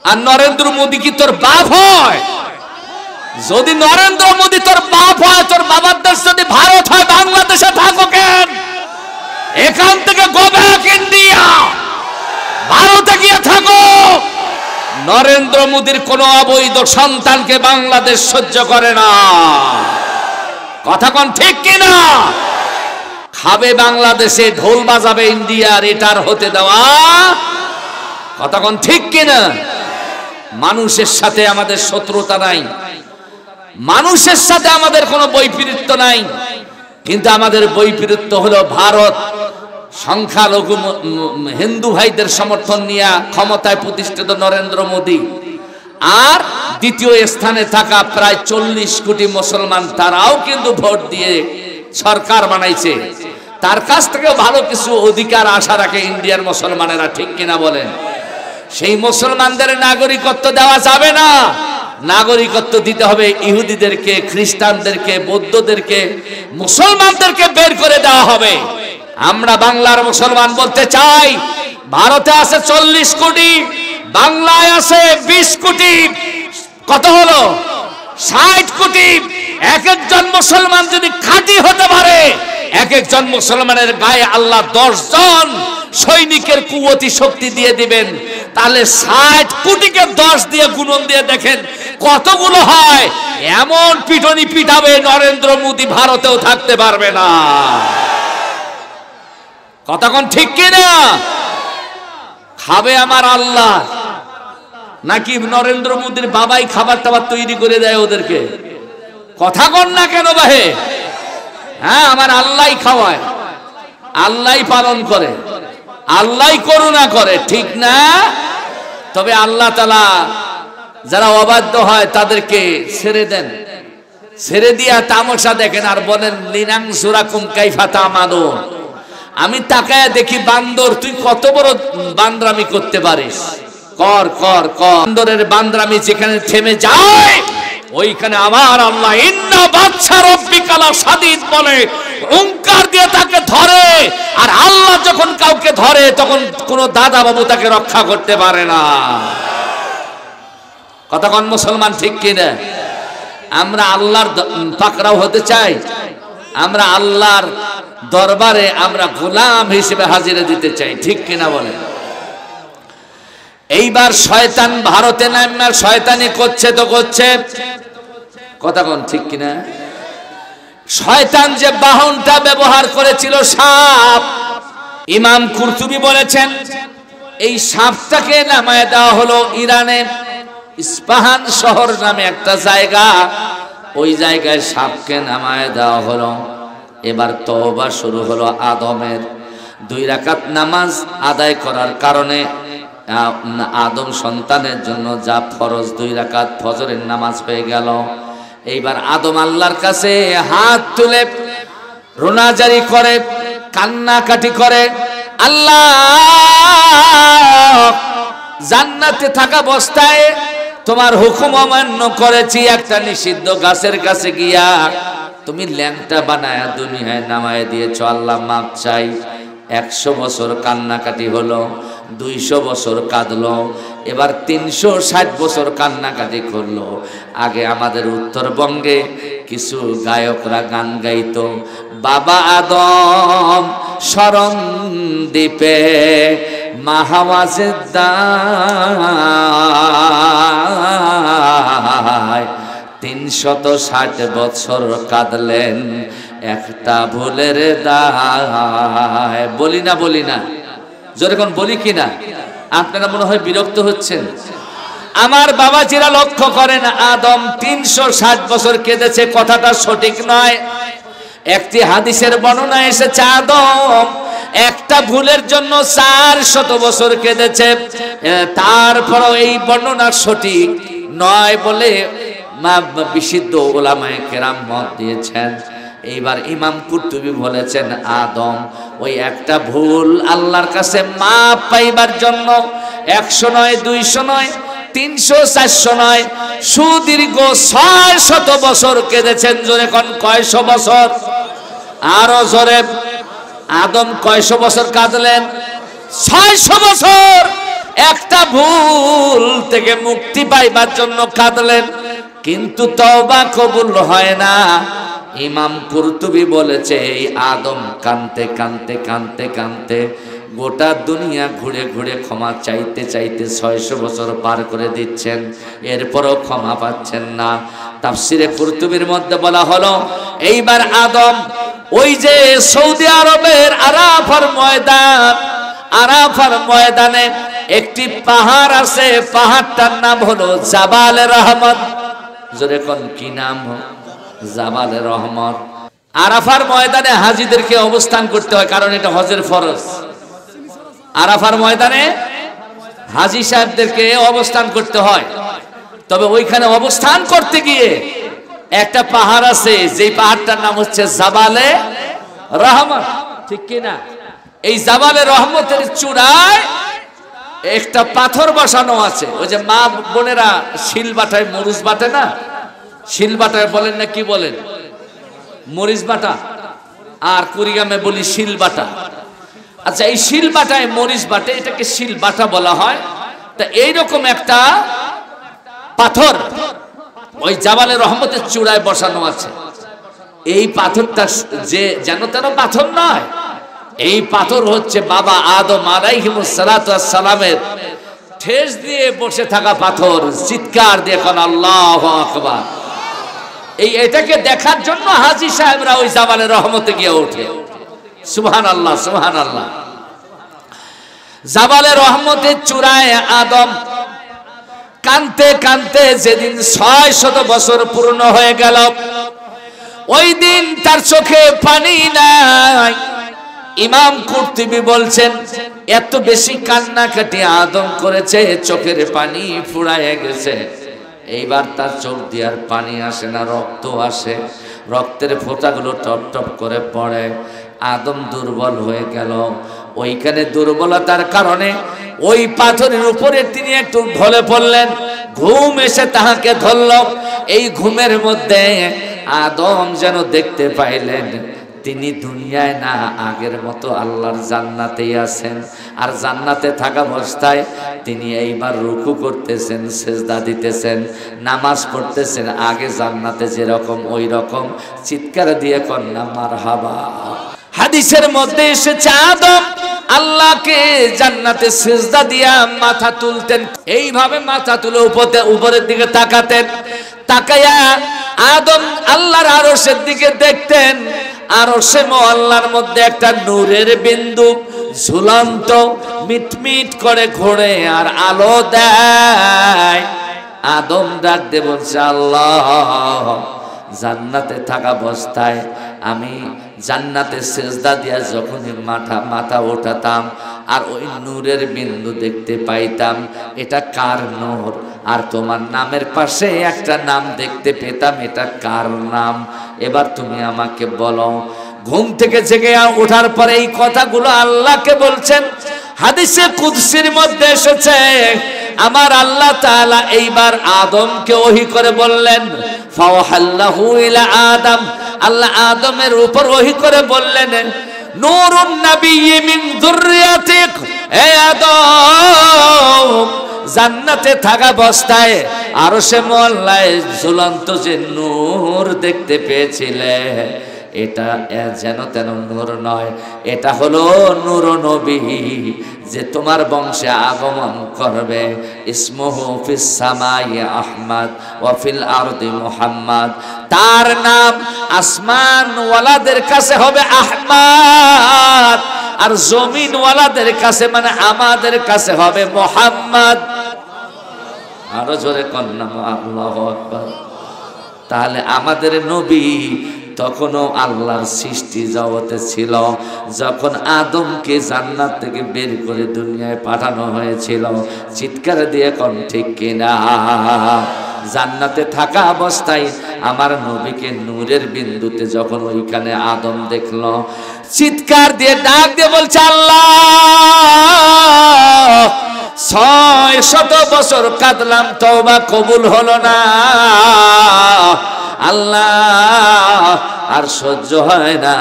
আর নরেন্দ্র মোদী কি তোর বাপ হয়? যদি নরেন্দ্র মোদী তোর বাপ হয়, তোর বাবার দেশ যদি ভারত হয়, বাংলাদেশে থাকো কেন? এখান থেকে গো ব্যাক ইন্ডিয়া, ভারতে গিয়ে থাকো। নরেন্দ্র মোদীর কোন অবৈধ সন্তানকে বাংলাদেশ সহ্য করে না। কথা কোন ঠিক কিনা? খাবে বাংলাদেশে, ঢোল বাজাবে ইন্ডিয়ার, এটার হতে দেওয়া। কথা কোন ঠিক কিনা? মানুষের সাথে আমাদের শত্রুতা নাই, মানুষের সাথে আমাদের কোনো বৈপরীত্য নাই, কিন্তু আমাদের বৈপরীত্য হলো ভারত সংখ্যালঘু হিন্দু ভাইদের সমর্থন নিয়ে ক্ষমতায় প্রতিষ্ঠিত নরেন্দ্র মোদী, আর দ্বিতীয় স্থানে থাকা প্রায় 40 কোটি মুসলমান, তারাও কিন্তু ভোট দিয়ে সরকার বানাইছে। তার কাছ থেকে ভালো কিছু অধিকার আশা রাখে ইন্ডিয়ার মুসলমানেরা। ঠিক কিনা বলেন? সেই মুসলমানদের নাগরিকত্ব দেওয়া যাবে না, নাগরিকত্ব দিতে হবে ইহুদিদেরকে, খ্রিস্টানদেরকে, বৌদ্ধদেরকে, মুসলমানদেরকে বের করে দেওয়া হবে। আমরা বাংলার মুসলমান বলতে চাই, ভারতে আছে 40 কোটি, বাংলায় আছে 20 কোটি, কত হলো? 60 কোটি। এক একজন মুসলমান যদি খাঁটি হতে পারে, এক একজন মুসলমানের গায়ে আল্লাহ 10 জন সৈনিকের কুওয়াতি শক্তি দিয়ে দিবেন, তাহলে 60 কোটিকে 10 দিয়ে গুণন দিয়ে দেখেন কতগুলো হয়। এমন পিটনি পিটাবে নরেন্দ্র মোদী ভারতেও থাকতে পারবে না। কথা কোন ঠিক কিনা? খাবে আমার আল্লাহ, নাকি নরেন্দ্র মোদীর বাবাই খাবার টাবার তৈরি করে দেয় ওদেরকে? কথা কন না কেন বাহে? হ্যাঁ, আমার আল্লাহ খাওয়ায়, আল্লাহ পালন করে, আল্লাহ করুণা করে, ঠিক না? তবে আল্লাহ তাআলা যারা অবাধ্য হয় তাদেরকে ছেড়ে দেন, ছেড়ে দিয়া তামাশা দেখেন আর বলেন লিনাং সুরাকুম কাইফা তামাদুন। আমি তাকায় দেখি বান্দর, তুই কত বড় বান্দরামি করতে পারিস, কর কর কর। বান্দরের বান্দরামি যেখানে থেমে যায়, ওইখানে আমার আল্লাহ ইন্না বাদশা রাব্বিকা লাশাদীদ বলে ওঙ্কার দিয়ে তাকে ধরে। আর আল্লাহ যখন কাউকে ধরে তখন কোন দাদা বাবু তাকে রক্ষা করতে পারে না। কতক্ষণ মুসলমান ঠিক কিনা? আমরা আল্লাহর পাকড়াও হতে চাই, আমরা আল্লাহর দরবারে আমরা গোলাম হিসেবে হাজিরা দিতে চাই, ঠিক কিনা বলে? এইবার শয়তান ভারতে নামে শয়তানি করছে তো করছে, কথা কোন ঠিক কিনা? শয়তান যে বাহনটা ব্যবহার করেছিল সাপ, ইমাম কুরতুবী বলেছেন এই সাপটাকে নামায় দেওয়া হলো ইরানে ইস্পাহান শহর নামে একটা জায়গা, ওই জায়গায় সাপকে নামায় দেওয়া হলো। এবার তওবা শুরু হলো আদমের। 2 রাকাত নামাজ আদায় করার কারণে আদম সন্তানের জন্য যা ফরজ 2 রাকাত ফজরের নামাজ হয়ে গেল। এইবার আদম আল্লাহর কাছে হাত তুলে রোনাজারি করে, কান্নাকাটি করে, আল্লাহ জান্নাতে থাকা অবস্থায় তোমার হুকুম অমান্য করেছি, একটা নিষিদ্ধ গাছের কাছে গিয়া তুমি ল্যাংটা বানায়া দুনিয়ায় নামায় দিয়েছ, আল্লাহ মাপ চাই। 100 বছর কান্নাকাটি হলো, 200 বছর কাঁদলো, এবার 360 বছর কান্নাকাটি করলো। আগে আমাদের উত্তরবঙ্গে কিছু গায়করা গান গাইতো, বাবা আদম শরণ দ্বীপে মাহাওয়াজের দায় 360 বছর কাঁদলেন একটা ভুলের দায়। বলি না বলি না, যেরকম বলি কিনা? আপনারা মনে হয় বিরক্ত হচ্ছেন। আমার বাবাজিরা লক্ষ্য করেন, আদম 360 বছর কেঁদেছে, কথাটা সঠিক নয়। একটি হাদিসের বর্ণনা এসেছে আদম একটা ভুলের জন্য 400 বছর কেঁদেছে। তারপরও এই বর্ণনা সঠিক নয় বলে বিশুদ্ধ উলামায়ে কেরাম মত দিয়েছেন। এইবার ইমাম কুরতুবী বলেছেন, আদম ওই একটা ভুল আল্লাহর কাছে মাপ পাইবার জন্য 100 নয়, 200 নয়, 300, 400 নয়, সুদীর্ঘ 600 বছর কেঁদেছেন। জোরে কোন কয়শো বছর? আরো জোরে। আদম কয়শো বছর কাঁদলেন? 600 বছর। একটা ভুল থেকে মুক্তি পাইবার জন্য কাঁদলেন, কিন্তু তওবা কবুল হয় না। ইমাম কুরতুবী বলেছে, এই আদম কানতে কানতে কানতে কানতে গোটা দুনিয়া ঘুরে ঘুরে ক্ষমা চাইতে চাইতে 600 বছর পার করে দিচ্ছেন, এরপরও ক্ষমা পাচ্ছেন না। তাফসিরে কুরতুবীর মধ্যে বলা হলো, এইবার আদম ওই যে সৌদি আরবের আরাফার ময়দান, আরাফার ময়দানে একটি পাহাড় আছে, পাহাড়টার নাম হলো জাবাল রহমত। জোরে কোন কি নাম? জাবাল রহমত। আরাফার ময়দানে হাজীদেরকে অবস্থান করতে হয়, কারণ এটা হজের ফরজ। আরাফার ময়দানে হাজী সাহেবদেরকে অবস্থান করতে হয়। তবে ওইখানে অবস্থান করতে গিয়ে একটা পাহাড় আছে, যেই পাহাড়টার নাম হচ্ছে জাবালে রহমত, ঠিক কিনা? এই জাবালে রহমতের চূড়ায় একটা পাথর বসানো আছে। ওই যে মা বোনেরা শিল বাটায় মরিচ বাটে না, শিল বাটায় বলেন না কি বলেন? মরিচ বাটা, আর কুড়িগ্রামে বলি শিল বাটা। আচ্ছা, এই শিল বাটায় মরিচ বাটে, এটাকে শিল বাটা বলা হয়। তা এইরকম একটা পাথর ওই জাবালে রহমতের চূড়ায় বসানো আছে। এই পাথরটা যে যেন তেন পাথর নয়, এই পাথর হচ্ছে বাবা আদম আলাইহিস সালাতু ওয়াস সালামের ঠেস দিয়ে বসে থাকা পাথর। চিৎকার দিয়ে কোন আল্লাহু আকবার। এটাকে দেখার জন্য হাজী সাহেবরা ওই জাবালে রহমতে গিয়ে ওঠে। সুবহানাল্লাহ, সুবহানাল্লাহ। জাবালে রহমতের চূড়ায় আদম কানতে কানতে যেদিন 600 বছর পূর্ণ হয়ে গেল, ওই দিন তার চোখে পানি নাই। ইমাম কুরতুবী বলছেন, এত বেশি কান্নাকাটি আদম করেছে, চোখের পানি ফুরায় গেছে। এইবার তার চোখ দিয়ে আর পানি আসে না, রক্ত আসে, রক্তের ফোঁটাগুলো টপ টপ করে পড়ে। আদম দুর্বল হয়ে গেল। ওইখানে দুর্বলতার কারণে ওই পাথরের উপরে তিনি একটু ঢলে পড়লেন। ঘুম এসে তাহাকে ধরল। এই ঘুমের মধ্যে আদম যেন দেখতে পাইলেন তিনি দুনিয়ায় না, আগের মতো আল্লাহর জান্নাতেই আছেন। আর জান্নাতে থাকা অবস্থায় তিনি এইবার রুকু করতেছেন, সেজদা দিতেছেন, নামাজ পড়তেছেন। আগে জান্নাতে যেরকম ওই রকম। চিৎকার দিয়ে কন্যা মারহাবা। হাদিসের মধ্যে এসেছে আদম আল্লাহকে জান্নাতে সিজদা দিয়া মাথা তুলতেন, এইভাবে মাথা তুলে উপরের দিকে তাকাতেন। তাকায়া আদম আল্লাহর আরশের দিকে দেখতেন। আরশে মুআল্লার মধ্যে একটা নূরের বিন্দু ঝুলন্ত মিটমিট করে ঘোরে আর আলো দেয়। আদম ডাক দিয়ে বলছে, আল্লাহ, জান্নাতে থাকা অবস্থায় আমি জান্নাতে সেজদা দিয়া যখনই মাথা ওঠাতাম আর ওই নূরের বিন্দু দেখতে পাইতাম, এটা কার নূর? আর তোমার নামের পাশে একটা নাম দেখতে পেতাম, এটা কার নাম? এবার তুমি আমাকে বলো। ঘুম থেকে জেগে ওঠার পরে এই কথাগুলো আল্লাহকে বলছেন। হাদিসে কুদসির মধ্যে এসেছে, আমার আল্লাহ তাআলা এইবার আদমকে ওহী করে বললেন, ফাওহাল্লাহু ইলা আদম, আল্লাহ আদমের উপর ওহী করে বললেন, নূরুন নাবিয়্যি মিন যুররিয়াতিক, হে আদম জান্নাতে থাকা অবস্থায় আরশে মোয়াল্লায় ঝুলন্ত যে নূর দেখতে পেয়েছিলে, এটা যেন তেন নূর নয়, এটা হলো নূর নবী যে তোমার বংশে আগমন করবে। ইসমুহু ফিস সামাই আহমদ ওয়া ফিল আরদি মুহাম্মদ, তার নাম আসমান ওয়ালাদের কাছে হবে আহমদ, আর জমিন ওয়ালাদের কাছে মানে আমাদের কাছে হবে মুহাম্মদ। আরো জোরে কন্যা আল্লাহু আকবার। তাহলে আমাদের নবী তখনও আল্লাহর সৃষ্টি জগতে ছিল, যখন আদমকে জান্নাত থেকে বের করে দুনিয়ায় পাঠানো হয়েছিল। চিৎকার দিয়ে কোন ঠিক কিনা? জান্নাতে থাকা অবস্থায় আমার নবীকে নূরের বিন্দুতে যখন ওইখানে আদম দেখলো, চিৎকার দিয়ে ডাক দিয়ে বলছে, আল্লাহ 600 বছর কাঁদলাম, তওবা কবুল হলো না, আল্লাহ আর সহ্য হয় না,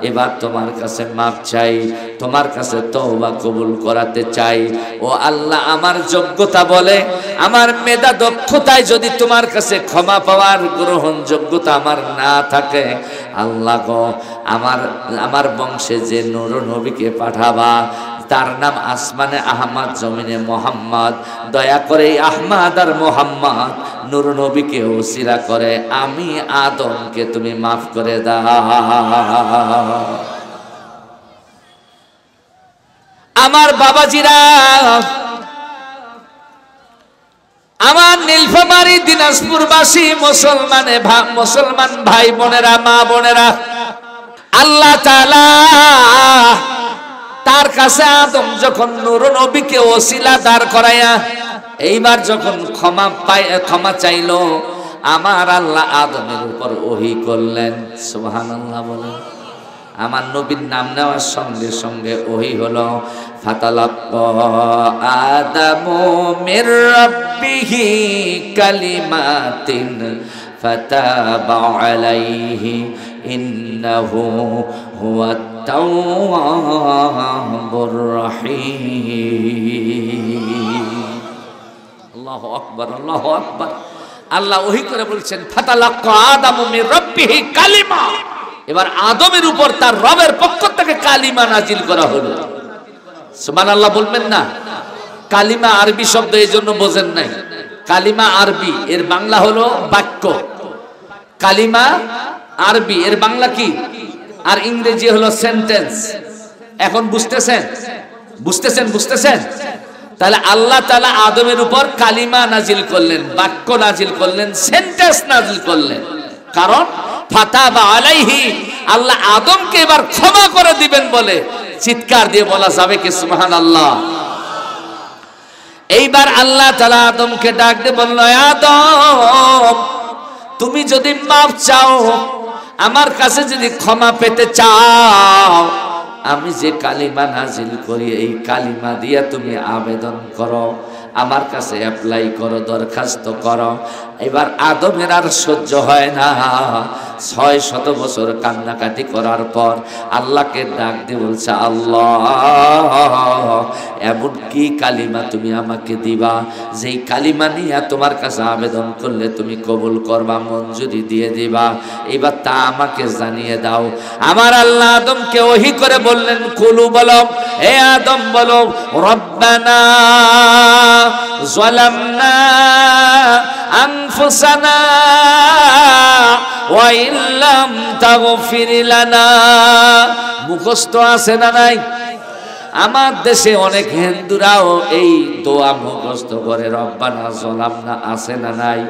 এবার তোমার কাছে মাপ চাই, তোমার কাছে তওবা কবুল করাতে চাই। ও আল্লাহ, আমার যোগ্যতা বলে, আমার মেধা দক্ষতায় যদি তোমার কাছে ক্ষমা পাওয়ার গ্রহণযোগ্যতা আমার না থাকে, আল্লাহ গো আমার বংশে যে নূর নবীকে পাঠাবা, তার নাম আসমানে আহমদ, জমিনে মোহাম্মদ, দয়া করে আহমদ আর মোহাম্মদ নূর নবীকে ওসিলা করে আমি আদমকে তুমি মাফ করে দাও। আমার বাবাজিরা, আমার নীলফামারী দিনাজপুরবাসী মুসলমান ভাই বোনেরা, মা বোনেরা, আল্লাহ তাআলা তার কাছে আদম যখন নূর নবীকে ওসিলা দাঁড় করায়া এইবার যখন ক্ষমা চাইলো, আমার আল্লাহ আদমের উপর ওহী করলেন। সুবহানাল্লাহ বলেন। আমার নবীর নাম নেওয়ার সঙ্গে সঙ্গে ওহী হলো, ফাতালাক্কা আদামু মির রাব্বিহি কালিমাতিন ফাতাবা আলাইহি ইন্নাহু হুয়াত তাওয়াবুর রহিম। আল্লাহু আকবার, আল্লাহু আকবার। আল্লাহ ওহী করে বলছেন, ফাতালাক্কা আদামু মির রাব্বিহি কালিমা, এবার আদমের উপর তার রবের পক্ষ থেকে কালিমা নাজিল করা হলো। সুবহানাল্লাহ বলবেন না? কালিমা আরবি শব্দ, এই জন্য বোঝেন নাই। কালিমা আরবি, এর বাংলা হলো বাক্য। কালিমা আরবি, এর বাংলা কি? আর ইংরেজি হলো সেন্টেন্স। এখন বুঝতেছেন? তাহলে আল্লাহ তাআলা আদমের উপর কালিমা নাজিল করলেন, বাক্য নাজিল করলেন, সেন্টেন্স নাজিল করলেন। কারণ ফাতাবা আলাইহি, আল্লাহ আদমকে এবার ক্ষমা করে দিবেন বলে চিৎকার দিয়ে বলা যাবে কি সুবহানাল্লাহ? এইবার আল্লাহ তাআলা আদমকে ডাক দিয়ে বলল, আদম তুমি যদি মাফ চাও, আমার কাছে যদি ক্ষমা পেতে চাও, আমি যে কালিমা নাজিল করি এই কালিমা দিয়া তুমি আবেদন করো, আমার কাছে অ্যাপ্লাই করো, দরখাস্ত করো। এবার আদমের আর সহ্য হয় না, 600 বছর কান্নাকাটি করার পর আল্লাহকে ডাক দিয়ে বলছে, আল্লাহ এমন কি কালিমা তুমি আমাকে দিবা, যেই কালিমা নিয়ে তোমার কাছে আবেদন করলে তুমি কবুল করবা, মঞ্জুরি দিয়ে দিবা, এবার তা আমাকে জানিয়ে দাও। আমার আল্লাহ আদমকে ওহী করে বললেন, কুলু বলো, হে আদম বলো, রব্বানা যালামনা আনফুসানা ওয়া ইল্লাম তাগফির লানা। মুখস্থ আছে না নাই? আমার দেশে অনেক হিন্দুরাও এই দোয়া মুখস্থ করে, রব্বানা যালামনা, আছে না নাই?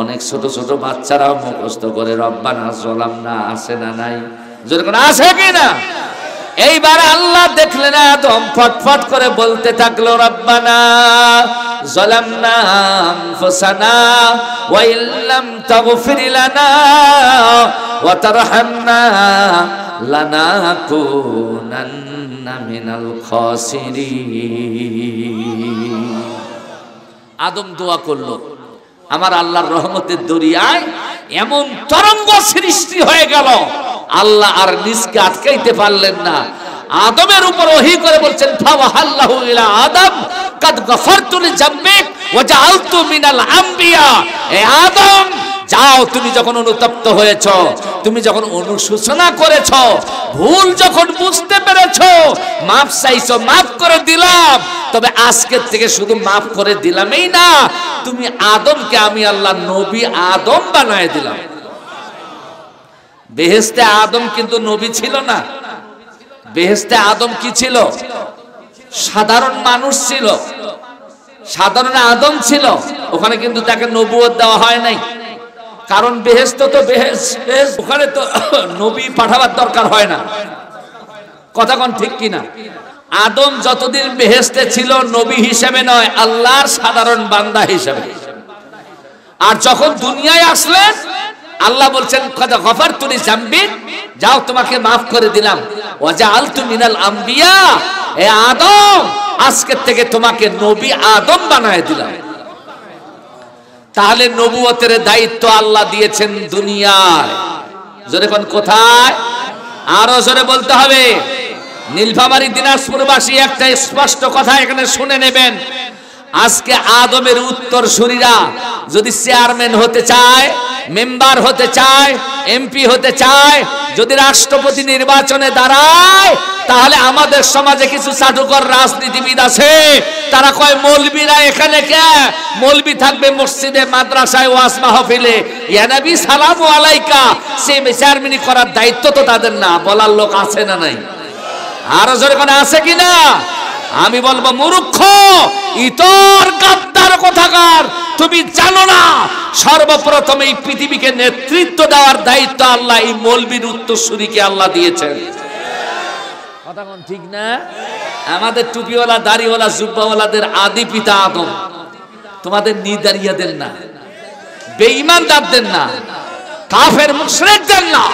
অনেক ছোট ছোট বাচ্চারাও মুখস্থ করে, রব্বানা যালামনা, আছে না নাই? যেরকম আছে কিনা? এইবার আল্লাহ দেখলেন আদম ফটফট করে বলতে থাকলো, রব্বানা যালামনা আনফুসানা ওয়া ইল্লাম তাগফির লানা ওয়া তারহামনা লানাকুনান্না মিনাল খাসিরিন। আদম দোয়া করলো, আমার আল্লাহর রহমতের দরিয়ায় এমন তরঙ্গ সৃষ্টি হয়ে গেল, আল্লাহ আর নিজকে আটকাইতে পারলেন না। আদমের উপর ওহী করে বলছেন, ফাওয়াহাল্লাহু ইলা আদম কাদ গফারতু লিজাম্বিক ওয়া জাআলতু মিনাল আম্বিয়া। এ আদম, যাও, তুমি যখন অনুতপ্ত হয়েছ, তুমি যখন অনুশোচনা করেছ, ভুল যখন বুঝতে পেরেছো, মাফ চাইছো, মাফ করে দিলাম। তবে আজকের থেকে শুধু মাফ করে দিলামই না, তুমি আদমকে আমি আল্লাহ নবী আদম বানায় দিলাম। বেহেশতে আদম কিন্তু নবী ছিল না। বেহেশতে আদম কি ছিল? সাধারণ মানুষ ছিল, সাধারণ আদম ছিল। ওখানে কিন্তু তাকে নবুয়ত দেওয়া হয় নাই, কারণ বেহেশত তো বেহেশত, ওখানে তো নবী পাঠাবার দরকার হয় না। কথা কোন ঠিক কিনা? আদম যতদিন বেহেশতে ছিল নবী হিসেবে নয়, আল্লাহর সাধারণ বান্দা হিসেবে। আর যখন দুনিয়ায় আসলেন, আল্লাহ বলছেন কাদ গফারতু লিজাম্বিক, যাও তোমাকে মাফ করে দিলাম। ওয়া জাআলতু মিনাল আম্বিয়া, এ আদম, আজকের থেকে তোমাকে নবী আদম বানায় দিলাম। তাহলে নবুয়তের দায়িত্ব আল্লাহ দিয়েছেন দুনিয়ায়। জোরে কোন কোথায়? আরো জোরে বলতে হবে। নীলফামারী দিনাজপুরবাসী একটা স্পষ্ট কথা এখানে শুনে নেবেন। আজকে আদমের উত্তরসূরিরা যদি চেয়ারম্যান হতে চায়, মেম্বার হতে চায়, এমপি হতে চায়, যদি রাষ্ট্রপতি নির্বাচনে দাঁড়ায়, তাহলে আমাদের সমাজে কিছু চাটুকর রাজনীতিবিদ আছে, তারা কয় মৌলবীরা এখানে কে? মৌলবী থাকবে মসজিদে, মাদ্রাসায়, ওয়াজ মাহফিলে। ইয়া নবী সালামু আলাইকা, সে চেয়ারম্যানি করার দায়িত্ব তো তাদের না। বলার লোক আছে না নাই? আরো জোরে কোন আছে কিনা? আমি বলবো, মূর্খ, ইতর গাদ্দার কোথাকার, তুমি জানো না সর্বপ্রথম এই পৃথিবীকে নেতৃত্ব দেওয়ার দায়িত্ব আল্লাহ এই মৌলবীর উত্তরসূরিকে আল্লাহ দিয়েছেন। কথা কোন ঠিক না? আমাদের টুপিওয়ালা, দাড়িওয়ালা, জুব্বাওয়ালাদের আদি পিতা আদম, তোমাদের নিদারিয়াদের না, বেঈমানদারদের না, কাফের মুশরিকদের না।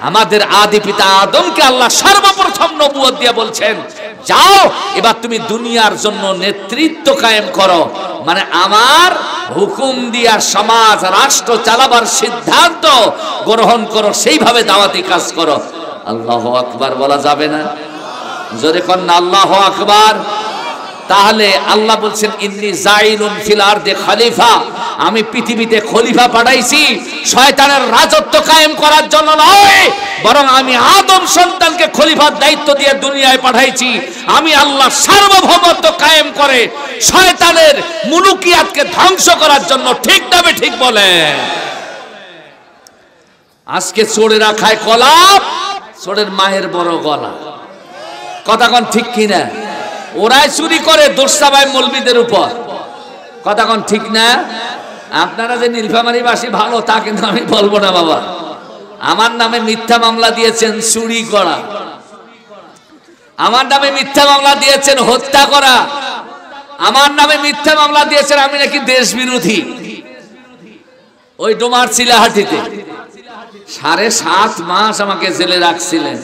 আমাদের আদি পিতা আদমকে আল্লাহ সর্বপ্রথম নবুয়ত দিয়ে বলছেন, যাও এবার তুমি দুনিয়ার জন্য নেতৃত্ব কায়েম করো, মানে আমার হুকুম দিয়া সমাজ রাষ্ট্র চালাবার সিদ্ধান্ত গ্রহণ করো, সেইভাবে দাওয়াতি কাজ করো। আল্লাহু আকবার বলা যাবে না? জোরে কোন না আল্লাহু আকবার। তাহলে আল্লাহ বলছেন, ইন্নী জাইলুন ফিল আরদি খলিফা, আমি পৃথিবীতে খলিফা পাঠাইছি শয়তানের রাজত্ব কায়েম করার জন্য নয়, বরং আমি আদম সন্তানকে খলিফার দায়িত্ব দিয়ে দুনিয়ায় পাঠাইছি। আমি আল্লাহ সার্বভৌমত্ব কায়েম করে শয়তানের মুলুকিয়াতকে ধ্বংস করার জন্য। ঠিক না ঠিক বলে? আজকে চোরেরা খায় কলা, চোরের মায়ের বড় গলা। কথা কোন ঠিক কিনা? ওরাই চুরি করে, দোষ চাপায় মৌলবীদের উপর। কথা কোন ঠিক না? আপনারা যে নীলফামারীবাসী ভালো তা কিন্তু আমি বলবো না বাবা। আমার নামে মিথ্যা মামলা দিয়েছেন চুরি করা, আমার নামে মিথ্যা মামলা দিয়েছেন হত্যা করা, আমার নামে মিথ্যা মামলা দিয়েছেন আমি নাকি দেশ বিরোধী। ওই ডোমার চিলাহাটিতে 7.5 মাস আমাকে জেলে রাখছিলেন।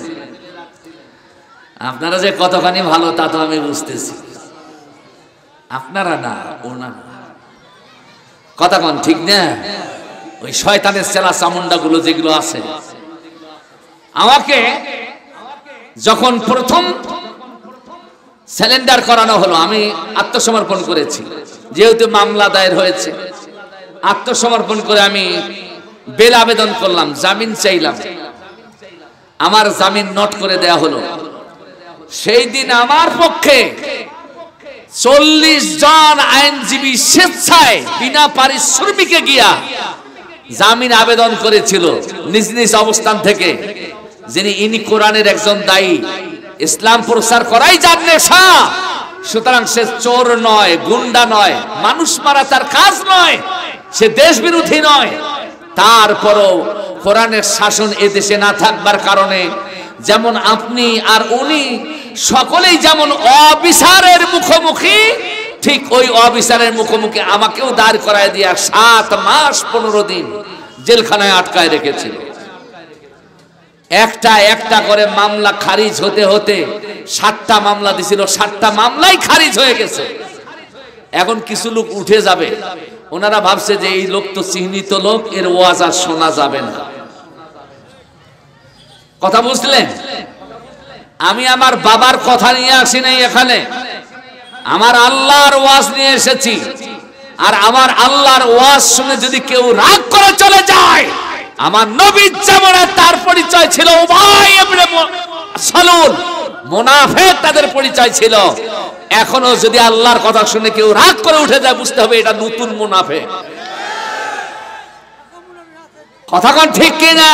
আপনারা যে কতখানি ভালো তা তো আমি বুঝতেছি, আপনারা না, ওনারা। কথা কোন ঠিক না? ওই শয়তানের চেলা চামুন্ডা গুলো যেগুলো আছে, আমাকে যখন প্রথম সিলিন্ডার করানো হলো, আমি আত্মসমর্পণ করেছি। যেহেতু মামলা দায়ের হয়েছে, আত্মসমর্পণ করে আমি বেল আবেদন করলাম, জামিন চাইলাম। আমার জামিন নোট করে দেয়া হলো। সেই দিন আমার পক্ষে 40 জন আইনজীবী স্বেচ্ছায় বিনা পারিশ্রমিকে গিয়া জামিন আবেদন করেছিল নিজ নিজ অবস্থান থেকে। যিনি ইনি কোরআনের একজন দায়ী, ইসলাম প্রচার করাই যার নেশা, সুতরাং সে চোর নয়, গুন্ডা নয়, মানুষ মারা তার কাজ নয়, সে দেশ বিরোধী নয়। তারপরও কোরআনের শাসন এদেশে না থাকবার কারণে যেমন আপনি আর উনি সকলেই যেমন অবিচারের মুখোমুখি, ঠিক ওই অবিচারের মুখোমুখি আমাকেও দাঁড় করায় দিয়া 7 মাস 15 দিন জেলখানায় আটকায় রেখেছিল। একটা একটা করে মামলা খারিজ হতে হতে 7টা মামলা দিছিল, 7টা মামলাই খারিজ হয়ে গেছে। এখন কিছু লোক উঠে যাবে, ওনারা ভাবছে যে এই লোক তো চিহ্নিত লোক, এর ওয়াজ আর শোনা যাবে না। কথা বুঝলেন? আমি আমার বাবার কথা নিয়ে আসি নাই এখানে, আমার আল্লাহর ওয়াজ নিয়ে এসেছি। আর আমার আল্লাহর ওয়াজ শুনে যদি কেউ রাগ করে চলে যায়, আমার নবীর জামানে তার পরিচয় ছিল উবাই ইবনে সালুল, মুনাফিক তাদের পরিচয় ছিল। এখনো যদি আল্লাহর কথা শুনে কেউ রাগ করে উঠে যায়, বুঝতে হবে এটা নতুন মুনাফিক। কথা কোন ঠিক কিনা?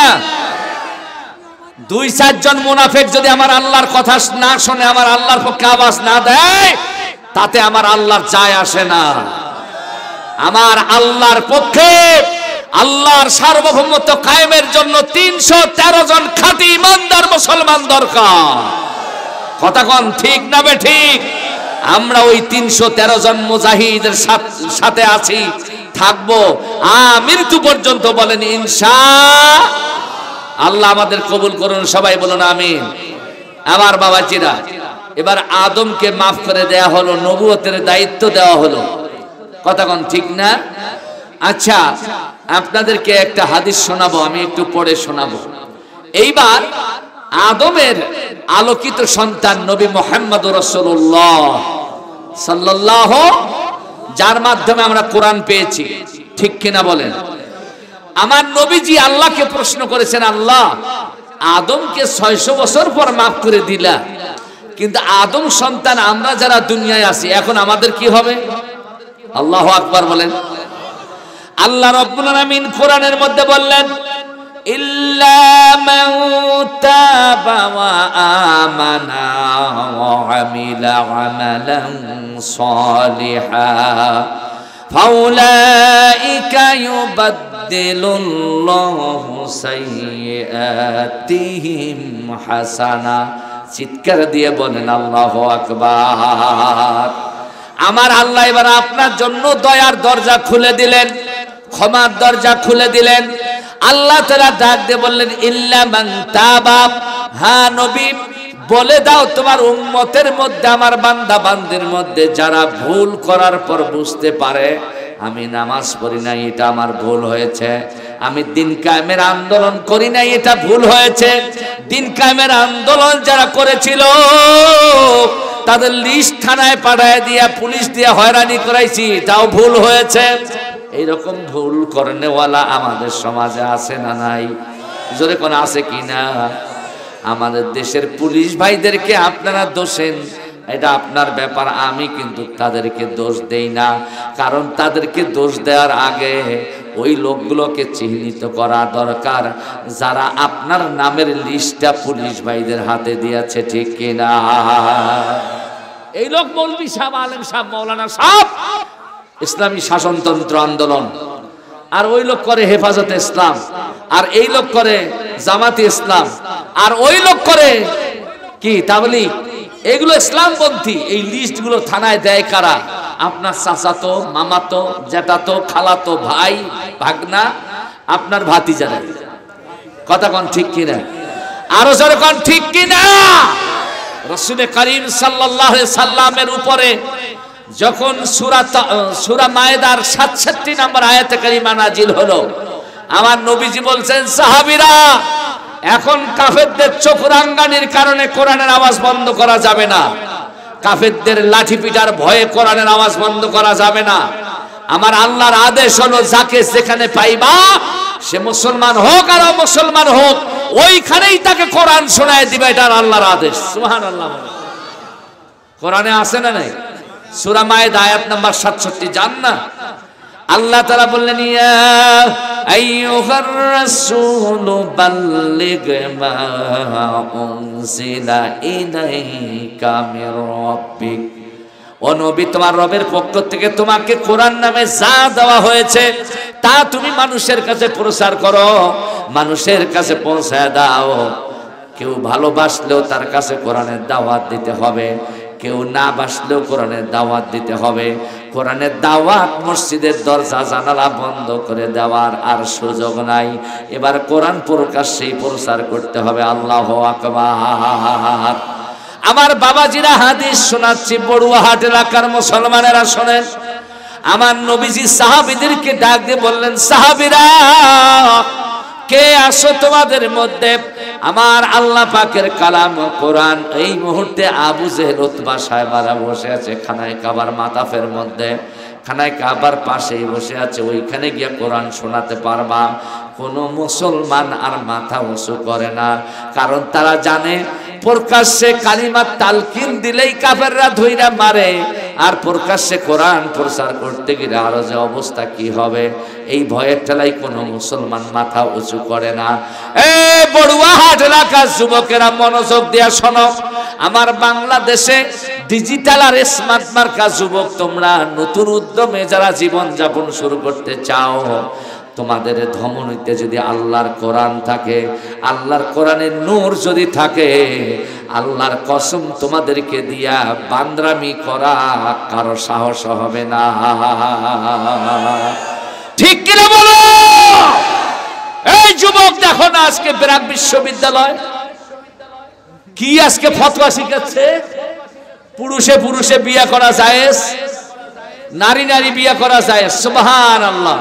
2-4 জন মুনাফিক যদি আমার আল্লাহর কথা না শুনে, আমার আল্লাহর পক্ষে আওয়াজ না দেয়, তাতে আমার আল্লাহর যায় আসে না। আমার আল্লাহর পক্ষে, আল্লাহর সার্বভৌমত্ব কায়েমের জন্য 313 জন খাঁটি ইমানদার মুসলমান দরকার। কথা কোন ঠিক না বে ঠিক? আমরা ওই 313 জন মুজাহিদের সাথে আছি, থাকবো মৃত্যু পর্যন্ত। বলেন ইনশাআল্লাহ। আল্লাহ আমাদের কবুল করুন, সবাই বলুন আমিন। আমার বাবাজিরা, এবার আদমকে মাফ করে দেয়া হলো, নবুয়তের দায়িত্ব দেওয়া হলো। কথা কোন ঠিক না? আচ্ছা, আপনাদেরকে একটা হাদিস শোনাবো, আমি একটু পড়ে শোনাবো। এইবার আদমের আলোকিত সন্তান নবী মুহাম্মদ রাসূলুল্লাহ সাল্লাল্লাহু, যার মাধ্যমে আমরা কোরআন পেয়েছি, ঠিক কিনা বলেন? আমার নবীজি আল্লাহকে প্রশ্ন করেছেন, আল্লাহ আদমকে 600 বছর পর মাফ করে দিলা, কিন্তু আদম সন্তান আমরা যারা দুনিয়ায় আছি, এখন আমাদের কি হবে? আল্লাহু আকবার বলেন। আল্লাহ রাব্বুল আলামিন কোরআনের মধ্যে বললেন, ইল্লা মান তাবা ওয়া আমানা ওয়া আমিলা আমালান সালিহা ফাউলাইকা ইউবাদদিলুল্লাহু সাইয়্যাতিহিম হাসানা। চিৎকার দিয়ে বলেন আল্লাহু আকবার। আমার আল্লাহ এবার আপনার জন্য দয়ার দরজা খুলে দিলেন, ক্ষমার দরজা খুলে দিলেন। আল্লাহ তাআলা ডাক দিয়ে বললেন, ইল্লা মান তাবা, হ্যাঁ নবী বলে দাও তোমার উম্মতের মধ্যে, আমার বান্দা বান্দির মধ্যে যারা ভুল করার পর বুঝতে পারে আমি নামাজ পড়ি নাই, এটা আমার ভুল হয়েছে, আমি দিন কায়েমের আন্দোলন করি নাই, এটা ভুল হয়েছে, দিন কায়েমের আন্দোলন যারা করেছিল তাদের লিস্ট থানায় পাঠায় দিয়া, পুলিশ দিয়ে হয়রানি করাইছি, তাও ভুল হয়েছে। এইরকম ভুল করনেওয়ালা আমাদের সমাজে আছে না নাই? জোরে কোন আছে কিনা? আমাদের দেশের পুলিশ ভাইদেরকে আপনারা দোষেন, এটা আপনার ব্যাপার, আমি কিন্তু তাদেরকে দোষ দেই না। কারণ তাদেরকে দোষ দেওয়ার আগে ওই লোকগুলোকে চিহ্নিত করা দরকার যারা আপনার নামের লিস্টটা পুলিশ ভাইদের হাতে দিয়েছে, ঠিক কিনা? এই লোক মৌলভী সাহেব, আলেম সাহেব, মৌলানা সাহেব ইসলামী শাসনতন্ত্র আন্দোলন, আর ওই লোক করে হেফাজতে ইসলাম, আর এই লোক করে জামাতে ইসলাম, আর ওই লোক করে কি তাবলীগ। এগুলো ইসলামপন্থী। এই লিস্টগুলো থানায় দেয় কারা? আপনার চাচাতো, মামাতো, জ্যাঠাতো, খালাতো ভাই, ভাগনা, আপনার ভাতিজারা। কথা কোন ঠিক কিনা? আরো জোরে কোন ঠিক কিনা? রাসূল করিম সাল্লাল্লাহু আলাইহি সাল্লামের উপরে যখন সূরা মায়েদার 67 নম্বর আয়াতে কারিমা নাজিল হলো, আমার নবীজি বলছেন, সাহাবীরা এখন কাফেরদের চোখ রাঙ্গানির কারণে কোরআনের আওয়াজ বন্ধ করা যাবে না, কাফেরদের লাঠি পিটার ভয়ে কোরআনের আওয়াজ বন্ধ করা যাবে না। আমার আল্লাহর আদেশ হলো, যাকে যেখানে পাইবা সে মুসলমান হোক আর অমুসলমান হোক, ওইখানেই তাকে কোরআন শোনায় দিবে, এটা আল্লাহর আদেশ। সুবহানাল্লাহ। কোরআনে আছে না নাই? সূরা মায়েদা আয়াত নাম্বার 67, জান না? আল্লাহ তাআলা বললেন, ইয়া আইয়ুহার রাসূলু বাল্লিগ মা উনজিলা ইলাইকা মির রাব্বিক। ও নবী, তোমার রবের পক্ষ থেকে তোমাকে কোরআন নামে যা দেওয়া হয়েছে তা তুমি মানুষের কাছে প্রচার করো, মানুষের কাছে পৌঁছায় দাও। কেউ ভালোবাসলেও তার কাছে কোরআনের দাওয়াত দিতে হবে, কেউ না বাসলেও কোরআনের দাওয়াত দিতে হবে। কোরআনের দাওয়াত মসজিদের দরজা জানালা বন্ধ করে দেওয়ার আর সুযোগ নাই। এবার কোরআন প্রকাশ্যেই প্রচার করতে হবে। আল্লাহু আকবার। আমার বাবাজিরা হাদিস শোনাচ্ছি, বড়ুয়াহাট এলাকার মুসলমানেরা শোনেন। আমার নবীজি সাহাবীদেরকে ডাক দিয়ে বললেন, সাহাবীরা কে আসো তোমাদের মধ্যে আমার আল্লাহ পাকের কালাম কোরআন। এই মুহূর্তে আবু জেহেল উতবা সাহেবারা বসে আছে খানায় কাবার মাতাফের মধ্যে, খানায় কাবার পাশেই বসে আছে, ওইখানে গিয়ে কোরআন শোনাতে পারবা? কোনো মুসলমান আর মাথা উঁচু করে না, কারণ তারা জানে প্রকাশ্যে কালিমা তালকিন দিলেই কাফেররা ধইরা মারে, আর প্রকাশ্যে কোরআন প্রচার করতে গেলে আরো যে অবস্থা কি হবে, এই ভয়ের ঠেলাই কোনো মুসলমান মাথা উঁচু করে না। বড়ুয়াহাট এলাকার যুবকেরা মনোযোগ দিয়া শোনো, আমার বাংলাদেশে ডিজিটাল আর স্মার্ট মার্কা যুবক, তোমরা নতুন উদ্যমে যারা জীবন যাপন শুরু করতে চাও, তোমাদের ধমনীতে যদি আল্লাহর কোরআন থাকে, আল্লাহর কোরআনের নূর যদি থাকে, আল্লাহর কসম তোমাদেরকে দিয়া বান্দরামি করা কারো সাহস হবে না। ঠিক কিনা বলো? এই যুবক দেখো না, আজকে ব্র্যাক বিশ্ববিদ্যালয় কি আজকে ফতোয়া শিখাচ্ছে, পুরুষে পুরুষে বিয়ে করা জায়েজ, নারী নারী বিয়ে করা জায়েজ। সুবহানাল্লাহ।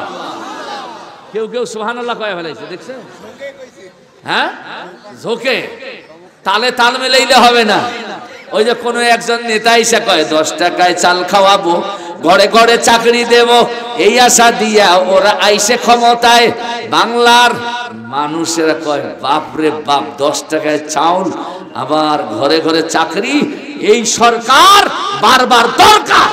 কেউ কেউ সুবহানাল্লাহ কয়ে ফেলাইছে, দেখছেন? হ্যাঁ, ঝোঁকে তালে তাল মিলাইলে হবে না। ওই যে কোনো একজন নেতা এসে কয় 10 টাকায় চাল খাওয়াবো, ঘরে ঘরে চাকরি দেব, এই আশা দিয়া ওরা আইসে ক্ষমতায়। বাংলার মানুষেরা কয় বাপরে বাপ, 10 টাকায় চাউল আবার ঘরে ঘরে চাকরি, এই সরকার বারবার দরকার।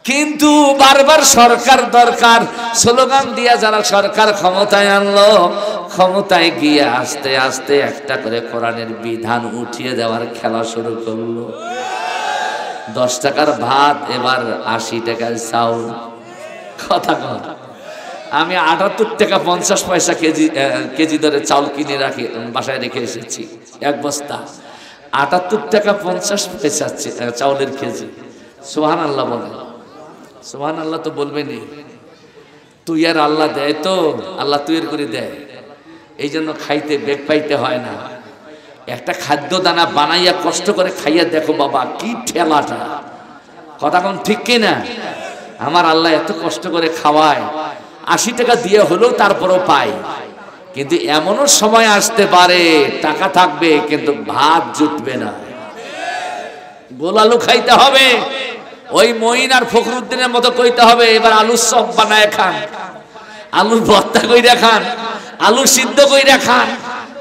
কিন্তু বারবার সরকার দরকার স্লোগান দিয়া যারা সরকার ক্ষমতায় আনলো, ক্ষমতায় গিয়ে আস্তে আস্তে একটা করে কোরআনের বিধান উঠিয়ে দেওয়ার খেলা শুরু করলো। 10 টাকার ভাত এবার 80 টাকার চাউল। কথা কথা আমি 78 টাকা 50 পয়সা কেজি দরে চাউল কিনে রাখি, বাসায় রেখে এসেছি, এক বস্তা 78 টাকা 50 পয়সা চাউলের কেজি। সুবহানাল্লাহ বলে, সুবহানাল্লাহ তো বলবেনই। তুই আর আল্লাহ দেয় তো, আল্লাহ তুইয়ের করে দেয়, এই জন্য খাইতে বেগ পাইতে হয় না। একটা খাদ্য দানা বানাইয়া কষ্ট করে খাইয়া দেখো বাবা, কি ঠেলাটা। কথা কোন ঠিক কিনা? আমার আল্লাহ এত কষ্ট করে খাওয়ায়, 80 টাকা দিয়ে হলেও তারপরও পাই। কিন্তু এমনও সময় আসতে পারে টাকা থাকবে কিন্তু ভাত জুটবে না, গোলালু খাইতে হবে। ওই মঈন আর ফখরুদ্দিনের মতো কইতে হবে এবার আলুর চপ বানায় খান, আলুর ভর্তা কইরা খান, আলু সিদ্ধ কইরা খান,